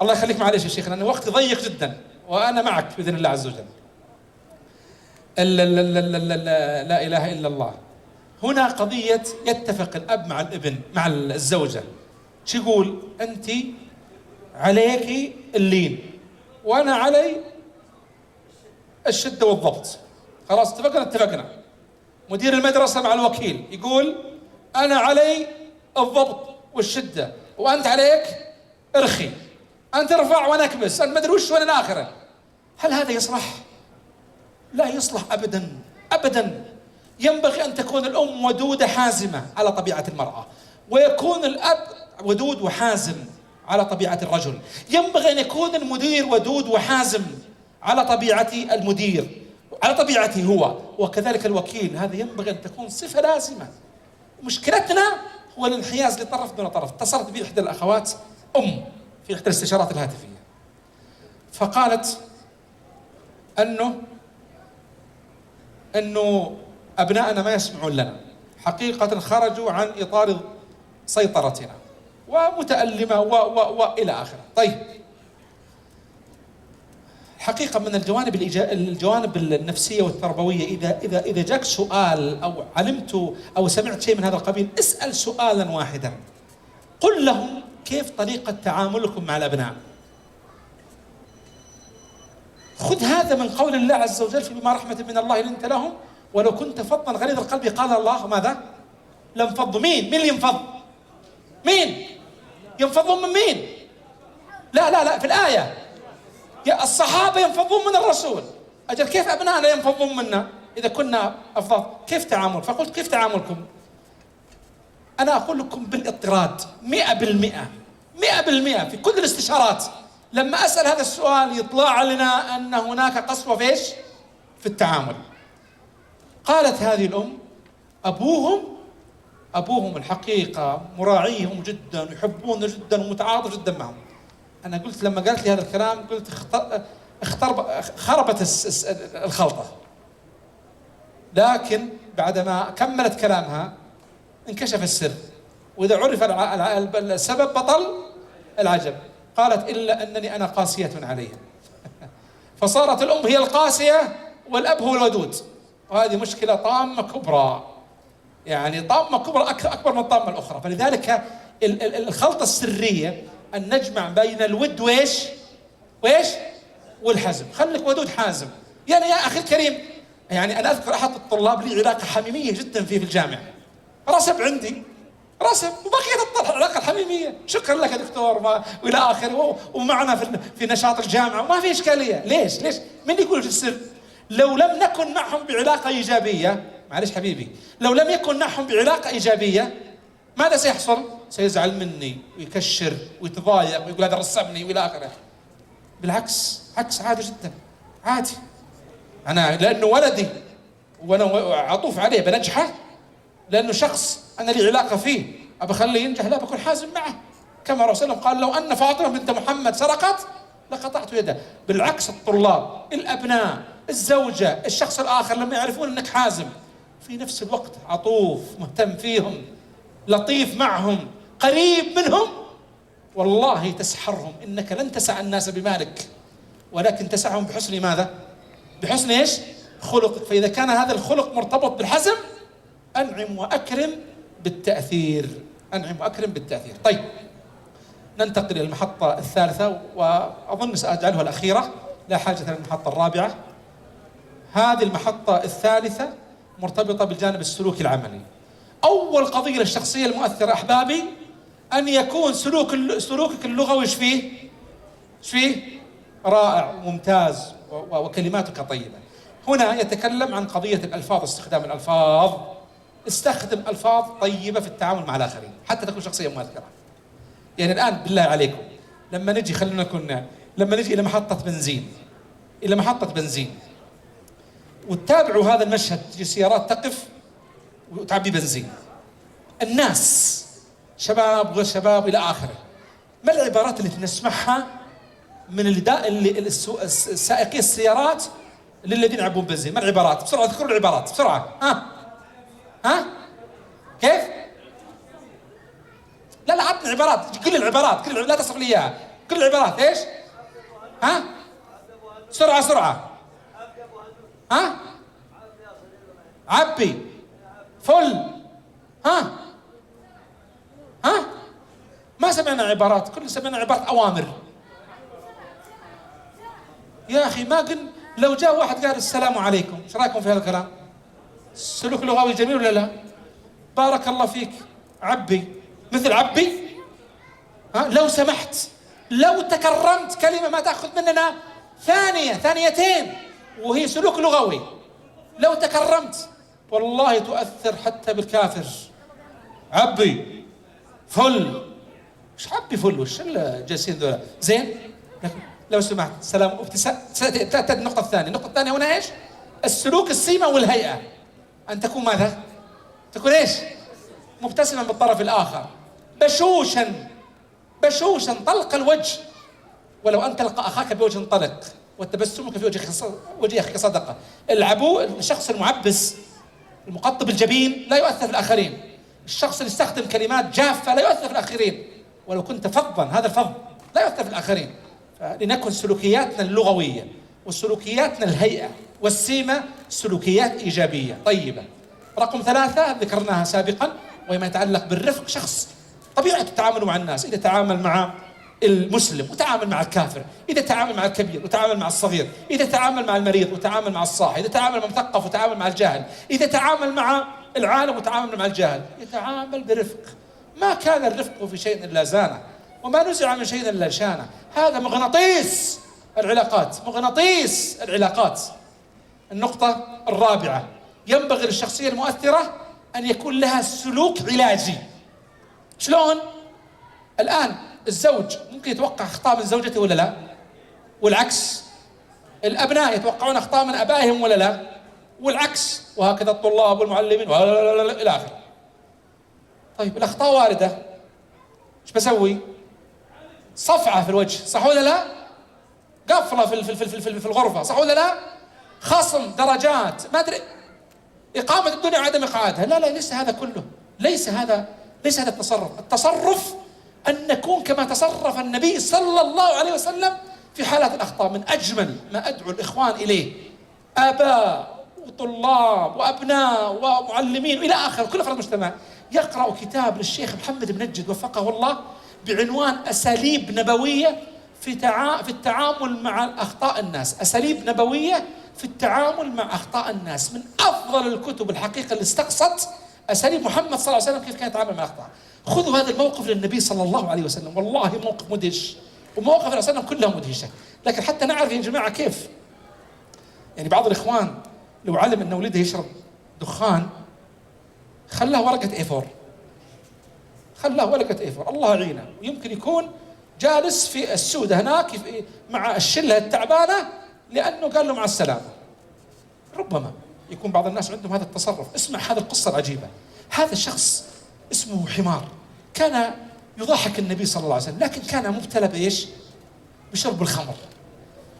الله يخليك معليش يا شيخ لأن وقتي ضيق جدا وأنا معك بإذن الله عز وجل. لا إله إلا الله. هنا قضية يتفق الأب مع الابن مع الزوجة. شو يقول؟ أنت عليك اللين وأنا علي الشدة والضبط. خلاص اتفقنا. مدير المدرسة مع الوكيل يقول أنا علي الضبط والشدة وأنت عليك ارخي، أنت ارفع وأنا أكبس، أنت ما أدري وش وأنا الآخرة. هل هذا يصلح؟ لا يصلح أبدا. ينبغي أن تكون الأم ودودة حازمة على طبيعة المرأة، ويكون الأب ودود وحازم على طبيعة الرجل. ينبغي أن يكون المدير ودود وحازم على طبيعة المدير، على طبيعته هو، وكذلك الوكيل. هذا ينبغي أن تكون صفة لازمة. مشكلتنا هو الانحياز لطرف دون طرف. اتصلت بي إحدى الأخوات في إحدى الاستشارات الهاتفية، فقالت أنه أبنائنا ما يسمعون لنا، حقيقة خرجوا عن إطار سيطرتنا ومتألمة وإلى آخره. طيب حقيقة من الجوانب النفسية والتربوية، إذا جاك سؤال أو علمت أو سمعت شيء من هذا القبيل، اسأل سؤالا واحدا، قل لهم كيف طريقة تعاملكم مع الأبناء. خذ هذا من قول الله عز وجل في بما رحمة من الله لنت لهم ولو كنت فظا غليظ القلب قال الله ماذا؟ لانفضوا. مين اللي ينفض؟ مين ينفضون من مين؟ لا في الآية الصحابة ينفضون من الرسول. أجل كيف أبنائنا ينفضون منا إذا كنا أفضل؟ كيف تعامل؟ فقلت كيف تعاملكم؟ أنا أقول لكم بالاضطراد 100% في كل الاستشارات لما أسأل هذا السؤال يطلع لنا أن هناك قسوة في التعامل. قالت هذه الأم أبوهم الحقيقة مراعيهم جدا ويحبون جدا ومتعاطف جدا معهم. أنا قلت لما قالت لي هذا الكلام قلت خربت الخلطة. لكن بعدما كملت كلامها انكشف السر، وإذا عرف السبب بطل العجب. قالت إلا أنني أنا قاسية عليهم. فصارت الأم هي القاسية والأب هو الودود، وهذه مشكلة طامة كبرى، يعني طامة كبرى أكبر من الطامة الأخرى. فلذلك الخلطة السرية أن نجمع بين الود وإيش والحزم. خليك ودود حازم. يعني يا أخي الكريم، يعني أنا أذكر أحد الطلاب لي علاقة حميمية جدا في الجامعة، رسب عندي رسب وبقيت العلاقة الحميمية، شكرا لك يا دكتور وإلى آخره، ومعنا في نشاط الجامعة وما في إشكالية. ليش من يقول في السر؟ لو لم نكن معهم بعلاقة إيجابية، معلش حبيبي، لو لم يكن معهم بعلاقة إيجابية ماذا سيحصل؟ سيزعل مني ويكشر ويتضايق ويقول هذا رسبني وإلى آخره. بالعكس، عكس عادي جدا، عادي. أنا لأنه ولدي وأنا عطوف عليه بنجحه، لأنه شخص أنا لي علاقة فيه أبى أخليه ينجح، لا بكون حازم معه. كما رسول الله قال لو أن فاطمة بنت محمد سرقت لقطعت يده. بالعكس، الطلاب، الأبناء، الزوجة، الشخص الآخر لما يعرفون أنك حازم، في نفس الوقت عطوف، مهتم فيهم، لطيف معهم، قريب منهم، والله تسحرهم. إنك لن تسع الناس بمالك، ولكن تسعهم بحسن ماذا؟ بحسن إيش؟ خلقك. فإذا كان هذا الخلق مرتبط بالحزم، أنعم وأكرم بالتأثير، أنعم وأكرم بالتأثير. طيب، ننتقل إلى المحطة الثالثة، وأظن سأجعلها الأخيرة، لا حاجة للمحطة الرابعة. هذه المحطة الثالثة مرتبطة بالجانب السلوكي العملي. أول قضية للشخصية المؤثرة أحبابي أن يكون سلوكك اللغوي إيش فيه؟ رائع وممتاز، وكلماتك طيبة. هنا يتكلم عن قضية الألفاظ، استخدام الألفاظ. استخدم ألفاظ طيبة في التعامل مع الآخرين حتى تكون شخصية مؤثرة. يعني الآن بالله عليكم لما نجي لما نجي إلى محطة بنزين وتتابعوا هذا المشهد، تجي سيارات تقف وتعبي بنزين، الناس شباب غير شباب إلى آخره، ما العبارات اللي نسمعها من السائقي السيارات للذين يعبون بنزين؟ ما العبارات؟ بسرعة اذكروا العبارات بسرعة. ها كيف؟ لا عطني عبارات، كل العبارات لا تصف لي اياها، كل العبارات ايش؟ ها سرعة. ها عبي، فل، ها ما سمعنا عبارات، كل سمعنا عبارات أوامر. يا أخي ما قل لو جاء واحد قال السلام عليكم، ايش رايكم في هذا الكلام؟ سلوك لغوي جميل ولا لا؟ بارك الله فيك، عبي، مثل عبي. لو سمحت، لو تكرمت، كلمة ما تأخذ مننا ثانيتين وهي سلوك لغوي. لو تكرمت والله تؤثر حتى بالكافر. عبي، فل، ايش عبي فل؟ وش الجالسين ذولا؟ زين، لو سمحت، سلام، تأتي النقطة الثانية هنا ايش؟ السلوك، السيمة والهيئة. أن تكون ماذا؟ تكون ايش؟ مبتسما بالطرف الآخر، بشوشا طلق الوجه، ولو أن تلقى أخاك بوجه طلق، والتبسمك في وجه أخيك صدقة. الشخص المعبس المقطب الجبين لا يؤثر في الآخرين. الشخص اللي يستخدم كلمات جافة لا يؤثر في الآخرين، ولو كنت فظا، هذا الفظ لا يؤثر في الآخرين. فلنكن سلوكياتنا اللغوية وسلوكياتنا الهيئة والسيمة سلوكيات إيجابية طيبة. رقم 3 ذكرناها سابقا، وما يتعلق بالرفق. شخص طبيعة التعامل مع الناس، إذا تعامل مع المسلم وتعامل مع الكافر، إذا تعامل مع الكبير وتعامل مع الصغير، إذا تعامل مع المريض وتعامل مع الصاحي، إذا تعامل مع المثقف وتعامل مع الجاهل، إذا تعامل مع العالم وتعامل مع الجاهل، يتعامل برفق. ما كان الرفق في شيء إلا زانه، وما نزع من شيء إلا شانه. هذا مغناطيس العلاقات. النقطة الرابعة، ينبغي للشخصية المؤثرة أن يكون لها سلوك علاجي. شلون؟ الآن الزوج ممكن يتوقع أخطاء من زوجته ولا لا؟ والعكس. الأبناء يتوقعون أخطاء من أبائهم ولا لا؟ والعكس. وهكذا الطلاب والمعلمين إلى آخره. طيب الأخطاء واردة، إيش بسوي؟ صفعة في الوجه، صح ولا لا؟ قفلة في الغرفة، صح ولا لا؟ خصم، درجات، ما أدري، إقامة الدنيا وعدم إقعادها. لا ليس هذا كله، ليس هذا التصرف. التصرف أن نكون كما تصرف النبي صلى الله عليه وسلم في حالات الأخطاء. من أجمل ما أدعو الإخوان إليه آباء وطلاب وأبناء ومعلمين إلى آخر كل أفراد المجتمع يقرأوا كتاب للشيخ محمد بن نجد وفقه الله بعنوان أساليب نبوية في التعامل مع أخطاء الناس. أساليب نبوية في التعامل مع أخطاء الناس، من أفضل الكتب الحقيقة اللي استقصت أساليب محمد صلى الله عليه وسلم كيف كان يتعامل مع الأخطاء. خذوا هذا الموقف للنبي صلى الله عليه وسلم، والله موقف مدهش، ومواقف النبي صلى الله عليه وسلم كلها مدهشة. لكن حتى نعرف يا جماعة كيف يعني بعض الإخوان لو علم أن ولده يشرب دخان خلاه ورقة A4، خلاه ورقة A4 الله يعينه، ويمكن يكون جالس في السودة هناك مع الشلة التعبانة لأنه قال له مع السلامة. ربما يكون بعض الناس عندهم هذا التصرف. اسمع هذه القصة العجيبة. هذا الشخص اسمه حمار كان يضحك النبي صلى الله عليه وسلم، لكن كان مبتلى بإيش؟ بشرب الخمر،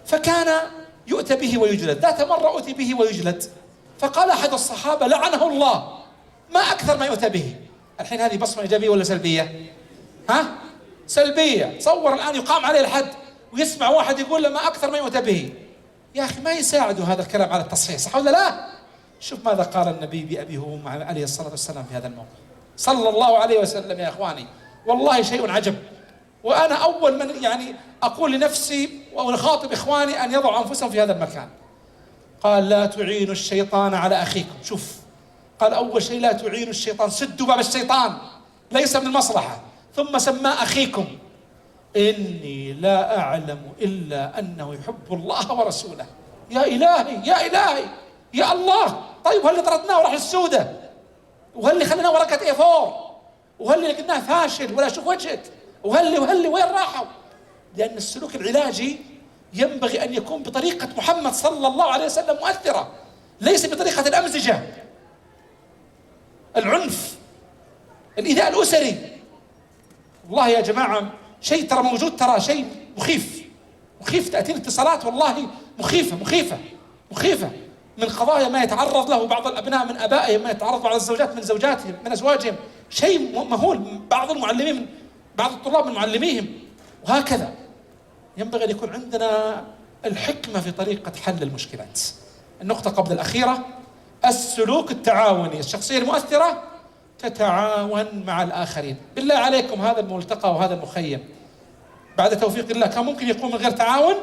فكان يؤتى به ويجلد. ذات مرة أتي به ويجلد، فقال أحد الصحابة لعنه الله ما أكثر ما يؤتى به. الحين هذه بصمة إيجابية ولا سلبية؟ ها؟ سلبية. تصور الآن يقام عليه الحد ويسمع واحد يقول له ما أكثر ما يؤتى به. يا أخي ما يساعد هذا الكلام على التصحيح، صح ولا لا؟ شوف ماذا قال النبي بأبيه وأمه عليه الصلاة والسلام في هذا الموقف صلى الله عليه وسلم. يا إخواني والله شيء عجب، وأنا أول من يعني أقول لنفسي ونخاطب إخواني أن يضعوا أنفسهم في هذا المكان. قال لا تعينوا الشيطان على أخيكم. شوف قال أول شيء لا تعينوا الشيطان، سدوا باب الشيطان ليس من المصلحة. ثم سمى أخيكم. إني لا أعلم إلا أنه يحب الله ورسوله. يا إلهي يا إلهي يا الله، طيب وهل طردناه وراح للسودة؟ وهل خليناه ورقة A4؟ وهل لقيناه فاشل ولا شوف وجهك؟ وهل وين راحوا؟ لأن السلوك العلاجي ينبغي أن يكون بطريقة محمد صلى الله عليه وسلم مؤثرة، ليس بطريقة الأمزجة، العنف، الإيذاء الأسري. والله يا جماعة شيء ترى موجود، ترى شيء مخيف تأتينا اتصالات والله مخيفة من قضايا ما يتعرض له بعض الأبناء من أبائهم، ما يتعرض بعض الزوجات من زوجاتهم، من أزواجهم، شيء مهول. بعض المعلمين بعض الطلاب من معلميهم، وهكذا. ينبغي أن يكون عندنا الحكمة في طريقة حل المشكلات. النقطة قبل الأخيرة السلوك التعاوني. الشخصية المؤثرة تتعاون مع الآخرين. بالله عليكم هذا الملتقى وهذا المخيم بعد توفيق الله كان ممكن يقوم من غير تعاون؟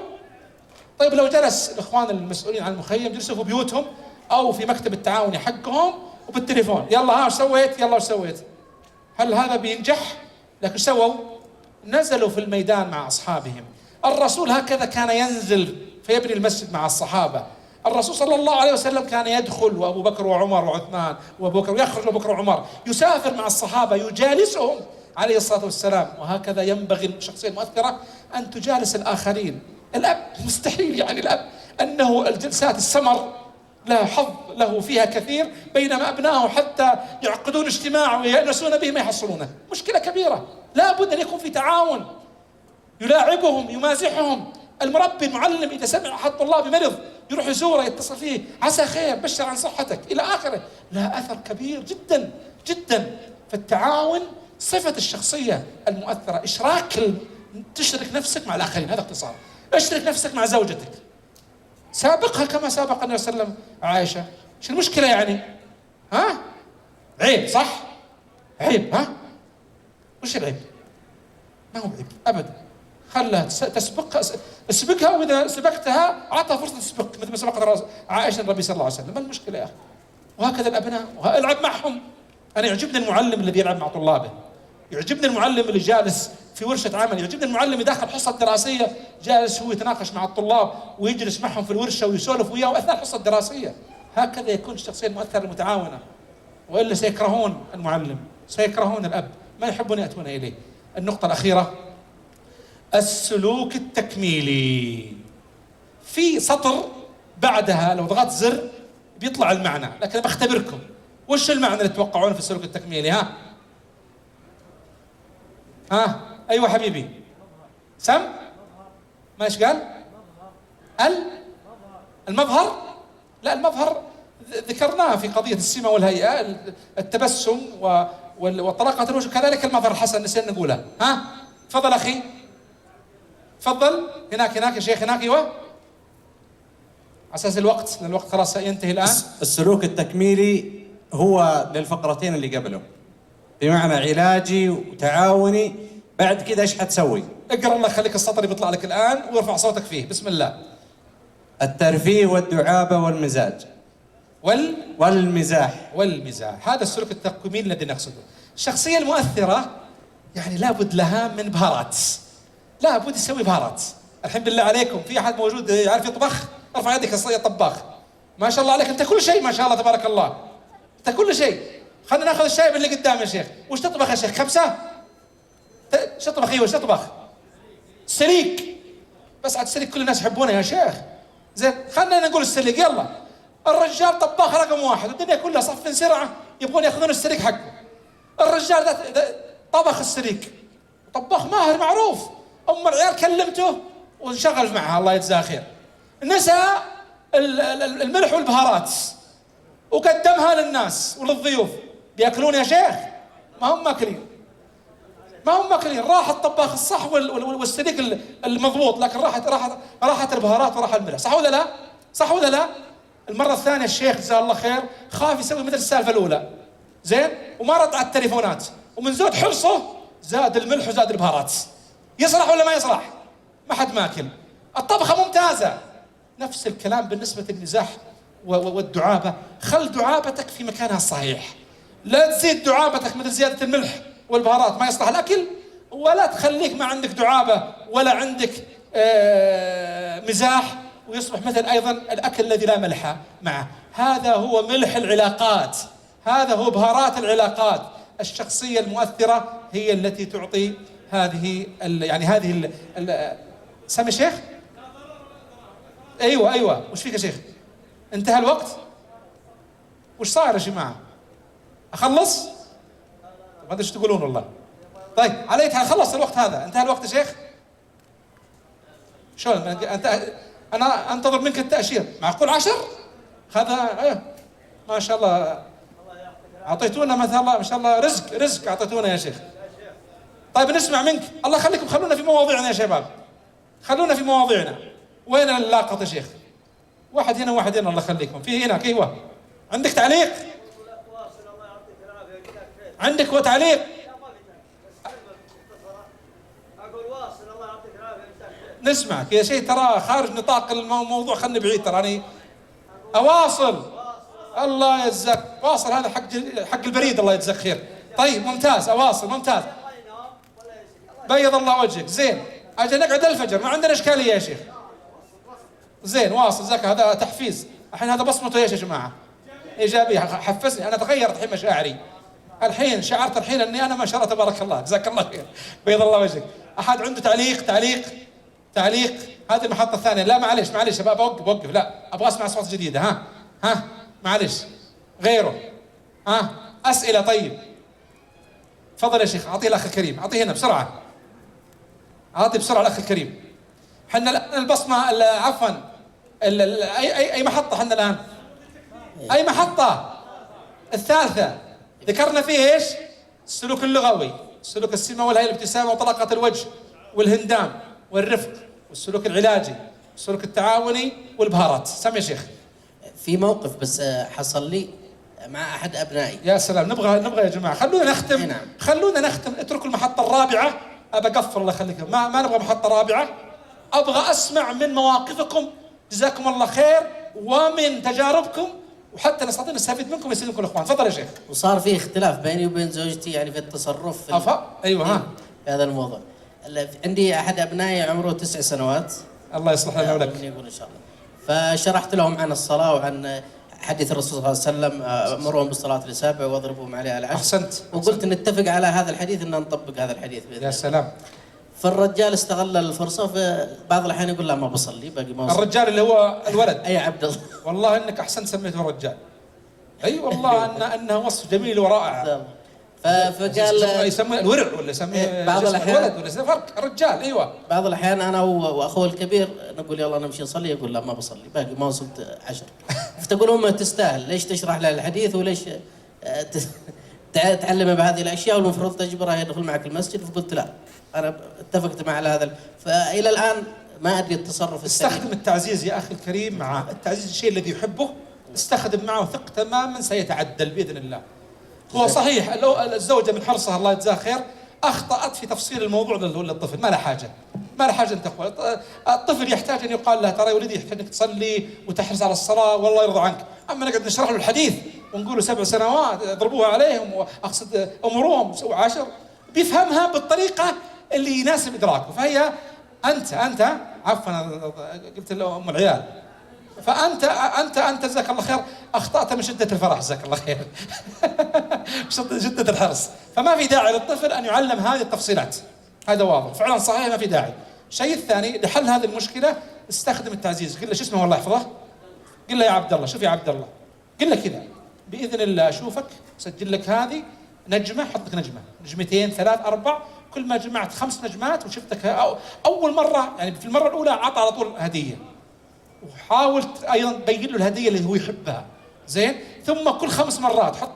طيب لو جلس الإخوان المسؤولين عن المخيم جلسوا في بيوتهم أو في مكتب التعاوني حقهم وبالتليفون، يلا ها وش سويت؟ يلا وش سويت؟ هل هذا بينجح؟ لكن سووا، نزلوا في الميدان مع أصحابهم. الرسول هكذا كان ينزل فيبني المسجد مع الصحابة. الرسول صلى الله عليه وسلم كان يدخل وأبو بكر وعمر وعثمان وأبو بكر، ويخرج أبو بكر وعمر، يسافر مع الصحابة يجالسهم عليه الصلاة والسلام. وهكذا ينبغي الشخصية المؤثرة أن تجالس الآخرين. الأب مستحيل يعني الأب أنه الجلسات السمر لا حظ له فيها كثير، بينما أبنائه حتى يعقدون اجتماع ويأنسون به ما يحصلونه. مشكلة كبيرة، لا بد أن يكون في تعاون، يلاعبهم يمازحهم. المربي المعلم إذا سمع أحد طلابي مرض يروح يزوره يتصل فيه، عسى خير، بشر عن صحتك إلى آخره، لها أثر كبير جدا جدا. فالتعاون صفة الشخصية المؤثرة. تشرك نفسك مع الآخرين، هذا اختصار. اشرك نفسك مع زوجتك، سابقها كما سابق النبي صلى الله عليه وسلم عائشة. شو المشكلة يعني؟ ها؟ عيب صح؟ عيب ها؟ وش العيب؟ ما هو عيب أبدا. خلها تسبقها، اسبقها، وإذا سبقتها أعطها فرصة تسبق مثل ما سبقت عائشة النبي صلى الله عليه وسلم. ما المشكلة يا أخي؟ وهكذا الأبناء، العب معهم. أنا يعجبني المعلم الذي يلعب مع طلابه، يعجبني المعلم اللي جالس في ورشة عمل، يعجبني المعلم اللي داخل حصة دراسية جالس هو يتناقش مع الطلاب ويجلس معهم في الورشة ويسولف وياهم أثناء الحصة الدراسية. هكذا يكون الشخصية المؤثرة المتعاونة، وإلا سيكرهون المعلم، سيكرهون الأب، ما يحبون يأتون إليه. النقطة الأخيرة السلوك التكميلي. في سطر بعدها لو ضغطت زر بيطلع المعنى، لكن بختبركم وش المعنى اللي تتوقعونه في السلوك التكميلي؟ ها ايوه حبيبي سم ما ايش قال؟ المظهر. لا المظهر ذكرناه في قضية السمة والهيئة، التبسم وطلقة الوجه كذلك المظهر الحسن نسينا نقولها. ها تفضل أخي، تفضل هناك يا شيخ، هناك أيوه، على أساس الوقت، لأن الوقت خلاص ينتهي الآن. السلوك التكميلي هو للفقرتين اللي قبله، بمعنى علاجي وتعاوني. بعد كذا ايش حتسوي؟ اقرأ الله يخليك السطر اللي بيطلع لك الآن وارفع صوتك فيه، بسم الله. الترفيه والدعابة والمزاج والمزاح. هذا السلوك التكميلي الذي نقصده. الشخصية المؤثرة يعني لابد لها من بهارات، لابد يسوي بهارات. الحين بالله عليكم في أحد موجود يعرف يطبخ؟ ارفع يدك يا طباخ. ما شاء الله عليك، أنت كل شيء ما شاء الله تبارك الله، أنت كل شيء. خلينا ناخذ الشايب اللي قدام يا شيخ. وش تطبخ يا شيخ؟ خبزة؟ ايش تطبخ؟ ايوه ايش تطبخ؟ سليك. بس عاد السليك كل الناس يحبونه يا شيخ. زين خلينا نقول السليك. يلا الرجال طباخ رقم واحد، والدنيا كلها صف سرعه يبغون ياخذون السليك حقه. الرجال ده طبخ السليك، طباخ ماهر معروف. العيال كلمته وانشغل معها الله يجزاه خير، نسى الملح والبهارات وقدمها للناس وللضيوف. بياكلون يا شيخ؟ ما هم ماكلين. راح الطباخ الصح والسليك المضبوط، لكن راحت البهارات وراح الملح. صح ولا لا؟ المرة الثانية الشيخ جزاه الله خير خاف يسوي مثل السالفة الأولى، زين، وما رد على التليفونات، ومن زود حرصه زاد الملح وزاد البهارات. يصلح ولا ما يصلح؟ ما حد ماكل. الطبخة ممتازة. نفس الكلام بالنسبة للمزاح والدعابة. خل دعابتك في مكانها الصحيح، لا تزيد دعابتك مثل زيادة الملح والبهارات، ما يصلح الأكل. ولا تخليك ما عندك دعابة ولا عندك مزاح ويصبح مثل أيضا الأكل الذي لا ملح معه. هذا هو ملح العلاقات، هذا هو بهارات العلاقات. الشخصية المؤثرة هي التي تعطي هذه سامي شيخ؟ أيوة وش فيك يا شيخ؟ انتهى الوقت؟ وش صاير يا جماعة؟ أخلص؟ ما أدري ايش تقولون والله. طيب على أي حال خلص الوقت، هذا انتهى الوقت يا شيخ؟ شلون أنا أنتظر منك التأشير. معقول 10؟ هذا ما شاء الله أعطيتونا مثلا ما شاء الله رزق أعطيتونا يا شيخ. طيب نسمع منك. الله يخليكم خلونا في مواضيعنا يا شباب، خلونا في مواضيعنا. وين اللاقط يا شيخ؟ واحد هنا واحد هنا، الله يخليكم. في هناك أيوة. عندك تعليق؟ عندك تعليق؟ نسمعك يا شيء، ترى خارج نطاق الموضوع، خلني بعيد تراني. أواصل. الله يجزاك. واصل، هذا حق البريد، الله يجزاك خير. طيب ممتاز، أواصل ممتاز. بيض الله وجهك. زين أجل نقعد الفجر، ما عندنا إشكالية يا شيخ. زين واصل زكى، هذا تحفيز. الحين هذا بصمته ايش يا جماعة؟ إيجابية. حفزني، أنا تغيرت الحين مشاعري. الحين شعرت الحين أني أنا ما شاء الله تبارك الله، جزاك الله خير. بيض الله وجهك. أحد عنده تعليق؟ هذه المحطة الثانية. لا معلش شباب، وقف. لا أبغى أسمع أصوات جديدة. ها معلش غيره. أسئلة. طيب تفضل يا شيخ. أعطيه الأخ الكريم، أعطيه هنا بسرعة. أعطي بسرعة الأخ الكريم. حنا البصمة عفوا أي محطة حنا الآن؟ أي محطة؟ الثالثة. ذكرنا فيه إيش؟ السلوك اللغوي، السلوك السمة والهيئة الابتسامة وطلقة الوجه والهندام والرفق، والسلوك العلاجي، السلوك التعاوني والبهارات. سمع يا شيخ. في موقف بس حصل لي مع أحد أبنائي. يا سلام، نبغى يا جماعة خلونا نختم. نعم. خلونا نختم. اتركوا المحطة الرابعة. أبى أقفل الله يخليكم. ما نبغى محطة رابعة. أبغى أسمع من مواقفكم جزاكم الله خير، ومن تجاربكم، وحتى نستطيع نستفيد منكم ويستفيد الإخوان. تفضل يا شيخ. وصار في اختلاف بيني وبين زوجتي يعني في التصرف أيوه في هذا الموضوع. عندي أحد أبنائي عمره 9 سنوات. الله يصلح لنا ولك. يقول إن شاء الله. فشرحت لهم عن الصلاة وعن حديث الرسول صلى الله عليه وسلم: أمرهم بالصلاة ل7 واضربهم عليها ل10. أحسنت. وقلت نتفق على هذا الحديث أن نطبق هذا الحديث بإذن الله. يا سلام. فالرجال استغل الفرصة، في بعض الأحيان يقول لا ما بصلي باقي ما أصلي. الرجال اللي هو الولد. أي عبد الله. والله إنك أحسنت سميته الرجال. أي والله أنه وصف جميل ورائع. فقال يسمونه الورع ولا يسميه بعض الأحيان الولد ولا فرق. الرجال أيوة. بعض الأحيان أنا وأخوه الكبير نقول يلا نمشي نصلي، يقول لا ما بصلي باقي ما وصلت 10. فتقول أمه تستاهل، ليش تشرح له الحديث وليش تعلم بهذه الاشياء والمفروض تجبره يدخل معك المسجد، فقلت لا، انا اتفقت مع هذا. فالى الان ما ادري التصرف السليم. استخدم التعزيز يا اخي الكريم، مع التعزيز الشيء الذي يحبه استخدم معه، ثق تماما سيتعدل باذن الله. هو صحيح لو الزوجه من حرصها الله يجزاها خير اخطات في تفصيل الموضوع للطفل، ما له حاجه، ما له حاجه ان تقول. الطفل يحتاج ان يقال له ترى يا ولدي يحتاج انك تصلي وتحرص على الصلاه والله يرضى عنك. اما نقعد نشرح له الحديث ونقول له 7 سنوات اضربوها عليهم واقصد امروهم سووا 10، بيفهمها بالطريقه اللي يناسب ادراكه. فهي انت عفوا قلت له ام العيال، فانت جزاك الله خير اخطات من شده الفرح، جزاك الله خير. شده الحرص، فما في داعي للطفل ان يعلم هذه التفصيلات، هذا واضح فعلا صحيح، ما في داعي. الشيء الثاني لحل هذه المشكله استخدم التعزيز، قل له شو اسمه والله يحفظه، قل له يا عبد الله، شوف يا عبد الله، قل له كذا باذن الله اشوفك اسجل لك هذه نجمه، حط لك نجمه، نجمتين 3 4، كل ما جمعت 5 نجمات وشفتك اول مره يعني في المره الاولى عطى على طول هديه، وحاول ايضا تبين له الهديه اللي هو يحبها، زين؟ ثم كل 5 مرات حط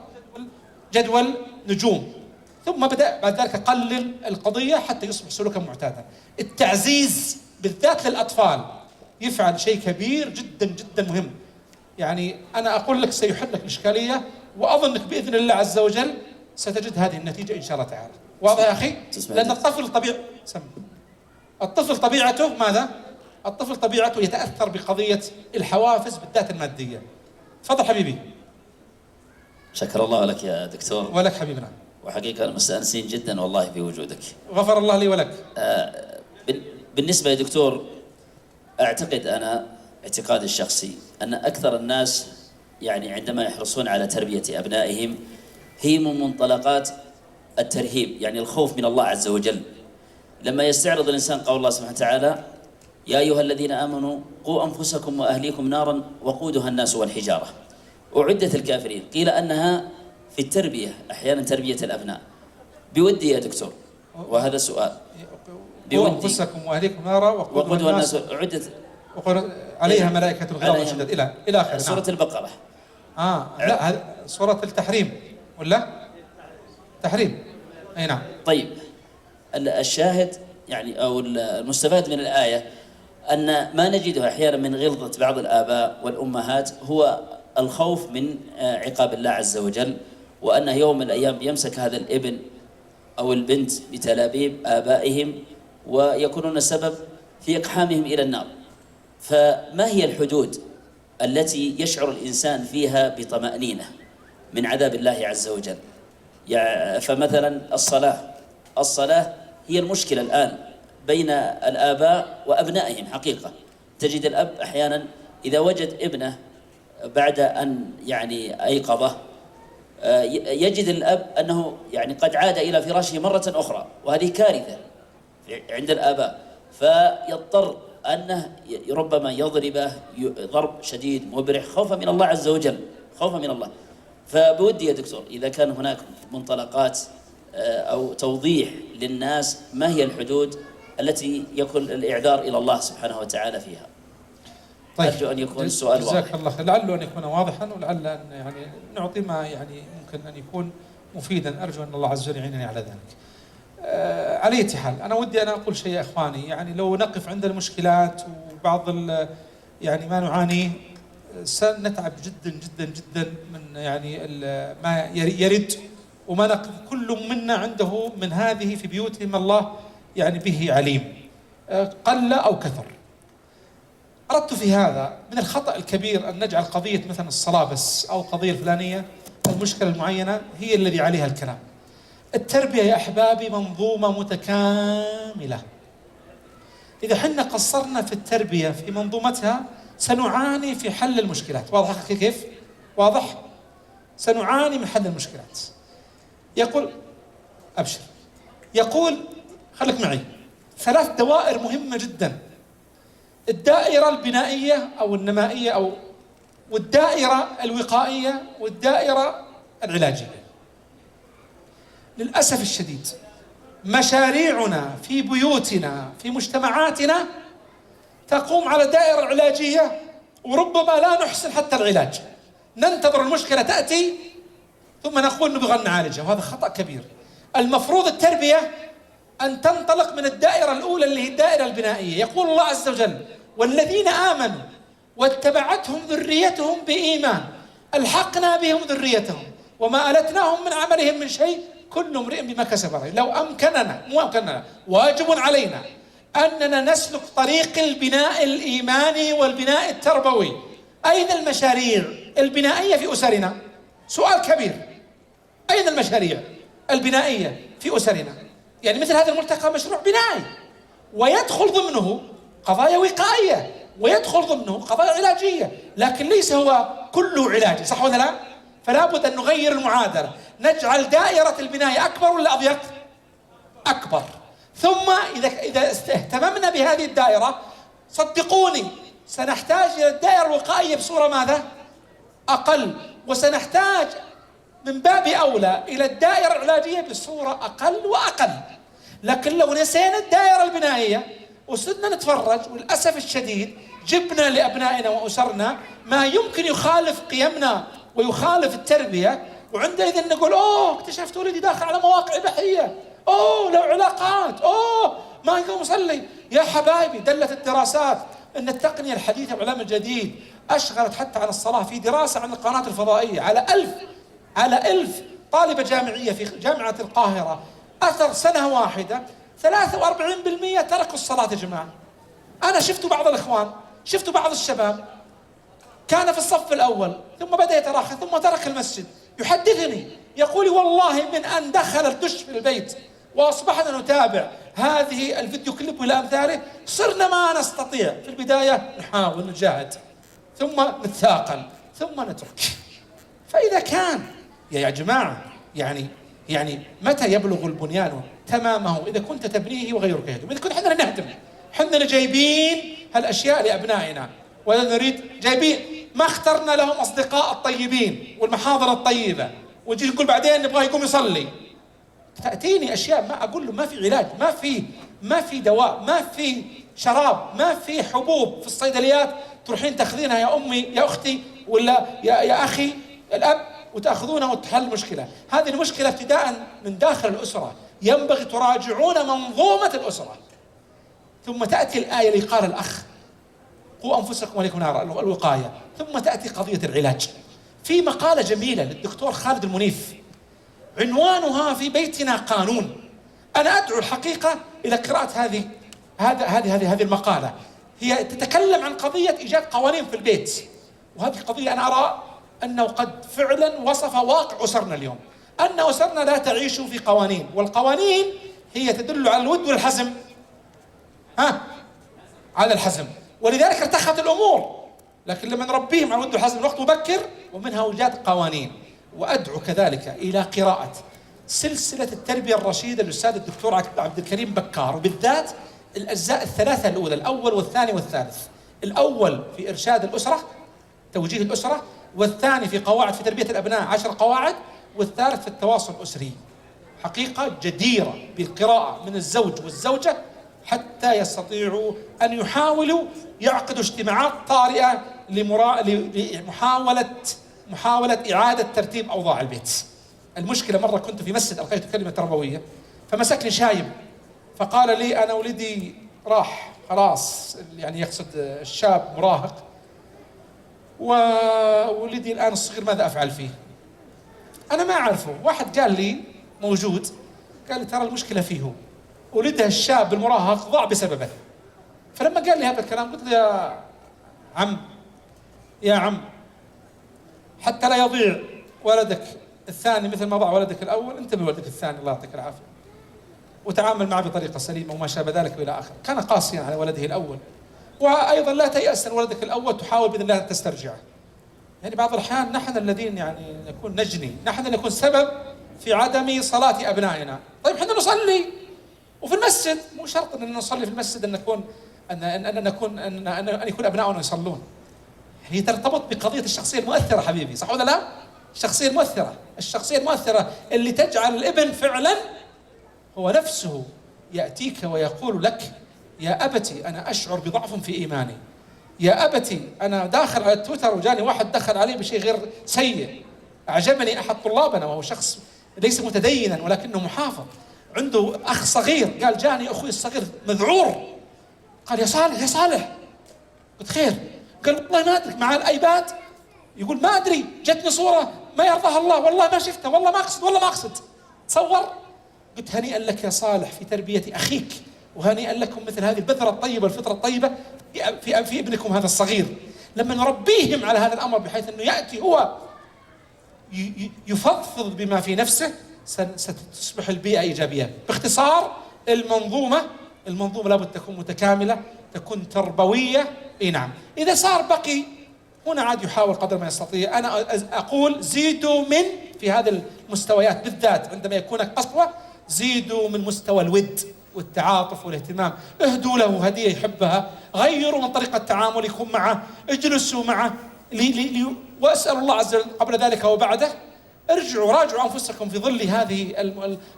جدول نجوم، ثم بدأ بعد ذلك قلل القضيه حتى يصبح سلوكا معتادا. التعزيز بالذات للاطفال يفعل شيء كبير جدا جدا مهم. يعني انا اقول لك سيحل لك الاشكاليه، واظنك باذن الله عز وجل ستجد هذه النتيجه ان شاء الله تعالى. واضح يا اخي؟ لان الطفل طبيعته ماذا؟ الطفل طبيعته يتاثر بقضيه الحوافز بالذات الماديه. تفضل حبيبي. شكر الله لك يا دكتور. ولك حبيبنا. وحقيقه مستانسين جدا والله في وجودك. غفر الله لي ولك. بالنسبه يا دكتور، اعتقد انا اعتقادي الشخصي ان اكثر الناس يعني عندما يحرصون على تربيه ابنائهم هي من منطلقات الترهيب، يعني الخوف من الله عز وجل. لما يستعرض الانسان قول الله سبحانه وتعالى: يا ايها الذين امنوا قوا انفسكم واهليكم نارا وقودها الناس والحجاره، اعدت الكافرين. قيل انها في التربيه، احيانا تربيه الابناء. بودي يا دكتور، وهذا سؤال، قوا انفسكم واهليكم نارا وقودها الناس اعدت عليها ملائكه غلاظ شداد الى اخره. سوره البقره. لا هذه سوره التحريم ولا تحريم؟ اي نعم. طيب الشاهد يعني او المستفاد من الايه ان ما نجده احيانا من غلظه بعض الاباء والامهات هو الخوف من عقاب الله عز وجل، وانه يوم من الايام يمسك هذا الابن او البنت بتلابيب ابائهم ويكونون السبب في اقحامهم الى النار. فما هي الحدود التي يشعر الانسان فيها بطمأنينة من عذاب الله عز وجل؟ فمثلا الصلاة هي المشكلة الآن بين الآباء وأبنائهم. حقيقة تجد الأب أحيانا إذا وجد ابنه بعد أن يعني أيقظه يجد الأب أنه يعني قد عاد إلى فراشه مرة أخرى، وهذه كارثة عند الآباء، فيضطر أنه ربما يضربه ضرب شديد مبرح خوفا من الله عز وجل، خوفا من الله. فبودي يا دكتور إذا كان هناك منطلقات أو توضيح للناس ما هي الحدود التي يكون الإعذار إلى الله سبحانه وتعالى فيها. طيب أرجو أن يكون السؤال واضح. جزاك الله خير، لعله أن يكون واضحا ولعل أن يعني نعطي ما يعني ممكن أن يكون مفيدا. أرجو أن الله عز وجل يعينني على ذلك. على أي حال أنا ودي أن أقول شيء يا إخواني، يعني لو نقف عند المشكلات وبعض يعني ما نعانيه سنتعب جدا جدا جدا من يعني ما يرد، وما نقف كل منا عنده من هذه في بيوتهم الله يعني به عليم، قل أو كثر. أردت في هذا من الخطأ الكبير أن نجعل قضية مثلا الصلاة بس أو قضية الفلانية المشكلة المعينة هي الذي عليها الكلام. التربية يا أحبابي منظومة متكاملة. إذا حنا قصرنا في التربية في منظومتها سنعاني في حل المشكلات. واضح كيف؟ واضح؟ سنعاني من حل المشكلات. يقول أبشر، يقول خليك معي 3 دوائر مهمة جدا: الدائرة البنائية أو النمائية والدائرة الوقائية والدائرة العلاجية. للأسف الشديد مشاريعنا في بيوتنا في مجتمعاتنا تقوم على دائرة علاجية، وربما لا نحسن حتى العلاج، ننتظر المشكلة تأتي ثم نقول نبغى نعالجها، وهذا خطأ كبير. المفروض التربية أن تنطلق من الدائرة الأولى اللي هي الدائرة البنائية. يقول الله عز وجل: والذين آمنوا واتبعتهم ذريتهم بإيمان ألحقنا بهم ذريتهم وما ألتناهم من عملهم من شيء كل امرئ بما كسب رهين. لو أمكننا واجب علينا أننا نسلك طريق البناء الإيماني والبناء التربوي. أين المشاريع البنائية في أسرنا؟ سؤال كبير. أين المشاريع البنائية في أسرنا؟ يعني مثل هذا الملتقى مشروع بنائي، ويدخل ضمنه قضايا وقائية، ويدخل ضمنه قضايا علاجية، لكن ليس هو كله علاجي، صح ولا لا؟ فلا بد أن نغير المعادلة، نجعل دائرة البناية أكبر ولا أضيق؟ أكبر. ثم إذا اهتممنا بهذه الدائرة، صدقوني سنحتاج إلى الدائرة الوقائية بصورة ماذا؟ أقل، وسنحتاج من باب أولى إلى الدائرة العلاجية بصورة أقل وأقل. لكن لو نسينا الدائرة البنائية وصرنا نتفرج، وللأسف الشديد جبنا لأبنائنا وأسرنا ما يمكن يخالف قيمنا ويخالف التربية، وعندئذ نقول أوه اكتشفت ولدي داخل على مواقع إباحية، أوه له علاقات، أوه ما يقوم يصلي. يا حبايبي، دلت الدراسات أن التقنية الحديثة والعلم الجديد أشغلت حتى عن الصلاة. في دراسة عن القناة الفضائية على 1000 طالبة جامعية في جامعة القاهرة، أثر سنة واحدة 43% تركوا الصلاة. يا جماعة أنا شفت بعض الإخوان، شفت بعض الشباب كان في الصف الأول ثم بدأ يتراخى ثم ترك المسجد، يحدثني يقول والله من أن دخل الدش في البيت وأصبحنا نتابع هذه الفيديو كليب وإلى أمثاله، صرنا ما نستطيع. في البداية نحاول نجاهد، ثم نتثاقل، ثم نترك. فإذا كان يا جماعة يعني متى يبلغ البنيان تمامه؟ إذا كنت تبنيه وغيرك يهدم. إذا كنت احنا نهدم، احنا اللي جايبين هالأشياء لأبنائنا ولا نريد، جايبين ما اخترنا لهم أصدقاء الطيبين والمحاضر الطيبة، ويجي يقول بعدين نبغى يقوم يصلي. تأتيني أشياء ما أقول له ما في علاج، ما في دواء، ما في شراب، ما في حبوب في الصيدليات تروحين تاخذينها يا أمي يا أختي ولا يا أخي الأب وتأخذونها وتحل المشكلة. هذه المشكلة ابتداء من داخل الأسرة، ينبغي تراجعون منظومة الأسرة. ثم تأتي الآية اللي قال الأخ: قوا أنفسكم وأهليكم نارا، الوقاية. ثم تأتي قضية العلاج. في مقالة جميلة للدكتور خالد المنيف عنوانها في بيتنا قانون. أنا أدعو الحقيقة إلى قراءة هذه المقالة. هي تتكلم عن قضية إيجاد قوانين في البيت، وهذه قضية أنا أرى أنه قد فعلا وصف واقع أسرنا اليوم، أن أسرنا لا تعيش في قوانين، والقوانين هي تدل على الود والحزم، على الحزم، ولذلك ارتخت الأمور. لكن لما نربيهم على الود والحزم من وقت مبكر، ومنها إيجاد قوانين. وأدعو كذلك إلى قراءة سلسلة التربية الرشيدة للأستاذ الدكتور عبد الكريم بكار، وبالذات الأجزاء الثلاثة الأولى، الأول والثاني والثالث. الأول في إرشاد الأسرة، توجيه الأسرة، والثاني في قواعد في تربية الأبناء 10 قواعد، والثالث في التواصل الأسري. حقيقة جديرة بالقراءة من الزوج والزوجة حتى يستطيعوا أن يحاولوا يعقدوا اجتماعات طارئة لمحاولة إعادة ترتيب أوضاع البيت. المشكلة مرة كنت في مسجد ألقيت كلمة تربوية، فمسكني شايب فقال لي: أنا ولدي راح خلاص، يعني يقصد الشاب مراهق، وولدي الآن الصغير ماذا أفعل فيه؟ أنا ما أعرفه. واحد قال لي موجود، قال لي: ترى المشكلة فيه، ولدها الشاب المراهق ضاع بسببه. فلما قال لي هذا الكلام قلت له: يا عم حتى لا يضيع ولدك الثاني مثل ما ضاع ولدك الأول، انتبه لولدك الثاني الله يعطيك العافية، وتعامل معه بطريقة سليمة وما شابه ذلك وإلى آخره. كان قاسيا على ولده الأول. وأيضا لا تيأس أن ولدك الأول تحاول بإذن الله أن تسترجعه. يعني بعض الأحيان نحن الذين يعني نكون نجني، نحن نكون سبب في عدم صلاة أبنائنا. طيب احنا نصلي وفي المسجد، مو شرط أن نصلي في المسجد أن يكون أبنائنا يصلون. هي ترتبط بقضية الشخصية المؤثرة حبيبي، صح ولا لا؟ الشخصية المؤثرة اللي تجعل الابن فعلا هو نفسه يأتيك ويقول لك: يا أبتي أنا أشعر بضعف في إيماني، يا أبتي أنا داخل على التويتر وجاني واحد دخل عليه بشيء غير سيء، أعجبني أحد طلابنا وهو شخص ليس متدينا ولكنه محافظ، عنده أخ صغير، قال جاني أخوي الصغير مذعور، قال يا صالح يا صالح، قلت خير؟ قال والله ما أدري، مع الأيباد يقول ما أدري جتني صورة ما يرضاها الله، والله ما شفتها، والله ما أقصد، والله ما أقصد. تصور؟ قلت هنيئا لك يا صالح في تربية أخيك، وهنيئا لكم مثل هذه البذرة الطيبة والفطرة الطيبة في ابنكم هذا الصغير. لما نربيهم على هذا الأمر بحيث أنه يأتي هو يفضفض بما في نفسه، ستصبح البيئة إيجابية. باختصار المنظومة لابد تكون متكاملة، تكون تربوية. اي نعم. إذا صار بقي هنا عاد يحاول قدر ما يستطيع. أنا أقول زيدوا من في هذه المستويات بالذات، عندما يكون قسوة زيدوا من مستوى الود والتعاطف والاهتمام، اهدوا له هدية يحبها، غيروا من طريقة التعامل يكون معه، اجلسوا معه واسألوا الله عز وجل قبل ذلك وبعده. راجعوا أنفسكم في ظل هذه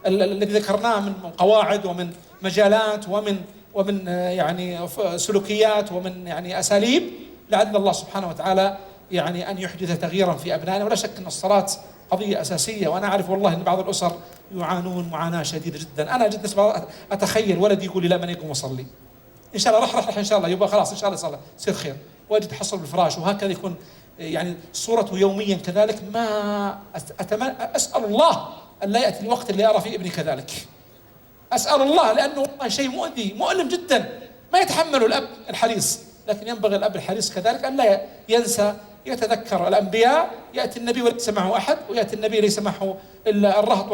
الذي ذكرناه من قواعد ومن مجالات ومن يعني سلوكيات ومن يعني أساليب، لعل الله سبحانه وتعالى يعني أن يحدث تغييرا في أبنائنا. ولا شك أن الصلاة قضية أساسية، وأنا أعرف والله أن بعض الأسر يعانون معاناة شديدة جدا. أنا جد أتخيل ولدي يقول لي لا من يقوم أصلي، إن شاء الله راح إن شاء الله يبقى خلاص إن شاء الله صلى يصير خير، واجد تحصل بالفراش، وهكذا يكون يعني صورته يوميا كذلك. ما أسأل الله أن لا يأتي الوقت اللي أرى فيه ابني كذلك، أسأل الله، لأنه والله شيء مؤذي مؤلم جدا ما يتحمله الأب الحريص. لكن ينبغي الأب الحريص كذلك أن لا ينسى يتذكر الأنبياء، يأتي النبي وليس معه أحد، ويأتي النبي ليس معه إلا الرهط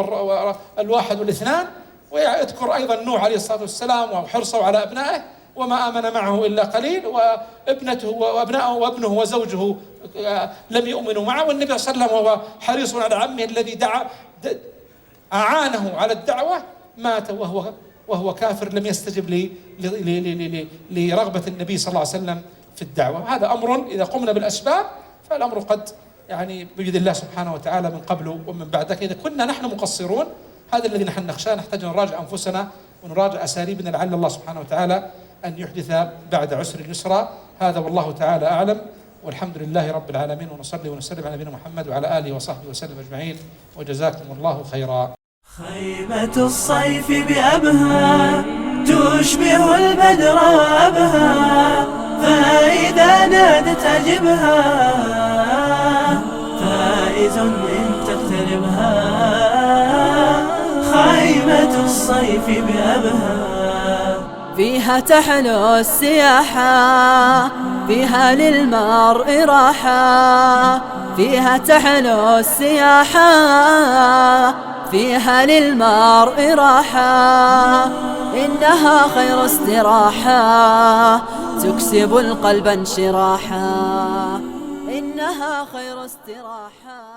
والواحد والاثنان، ويذكر أيضا نوح عليه الصلاة والسلام وحرصه على أبنائه وما آمن معه إلا قليل، وابنته وابنه وزوجه لم يؤمنوا معه، والنبي صلى الله عليه وسلم وهو حريص على عمه الذي أعانه على الدعوة مات وهو كافر، لم يستجب لرغبة النبي صلى الله عليه وسلم في الدعوة. هذا أمر إذا قمنا بالأسباب فالأمر قد يعني بيد الله سبحانه وتعالى من قبل ومن بعد. إذا كنا نحن مقصرون هذا الذي نحن نخشاه، نحتاج أن نراجع أنفسنا ونراجع أساليبنا، لعل الله سبحانه وتعالى أن يحدث بعد عسر يسرا. هذا والله تعالى أعلم، والحمد لله رب العالمين، ونصلي ونسلم على نبينا محمد وعلى آله وصحبه وسلم أجمعين، وجزاكم الله خيرا. خيمة الصيف بأبها تشبه البدر أبها، فإذا نادت أجبها، فائز إن تقتربها. خيمة الصيف بأبها فيها تحلو السياحة، فيها للمرء راحة، فيها تحلو السياحة، فيها للمرء راحة. إنها خير استراحة تكسب القلب انشراحا، إنها خير استراحة.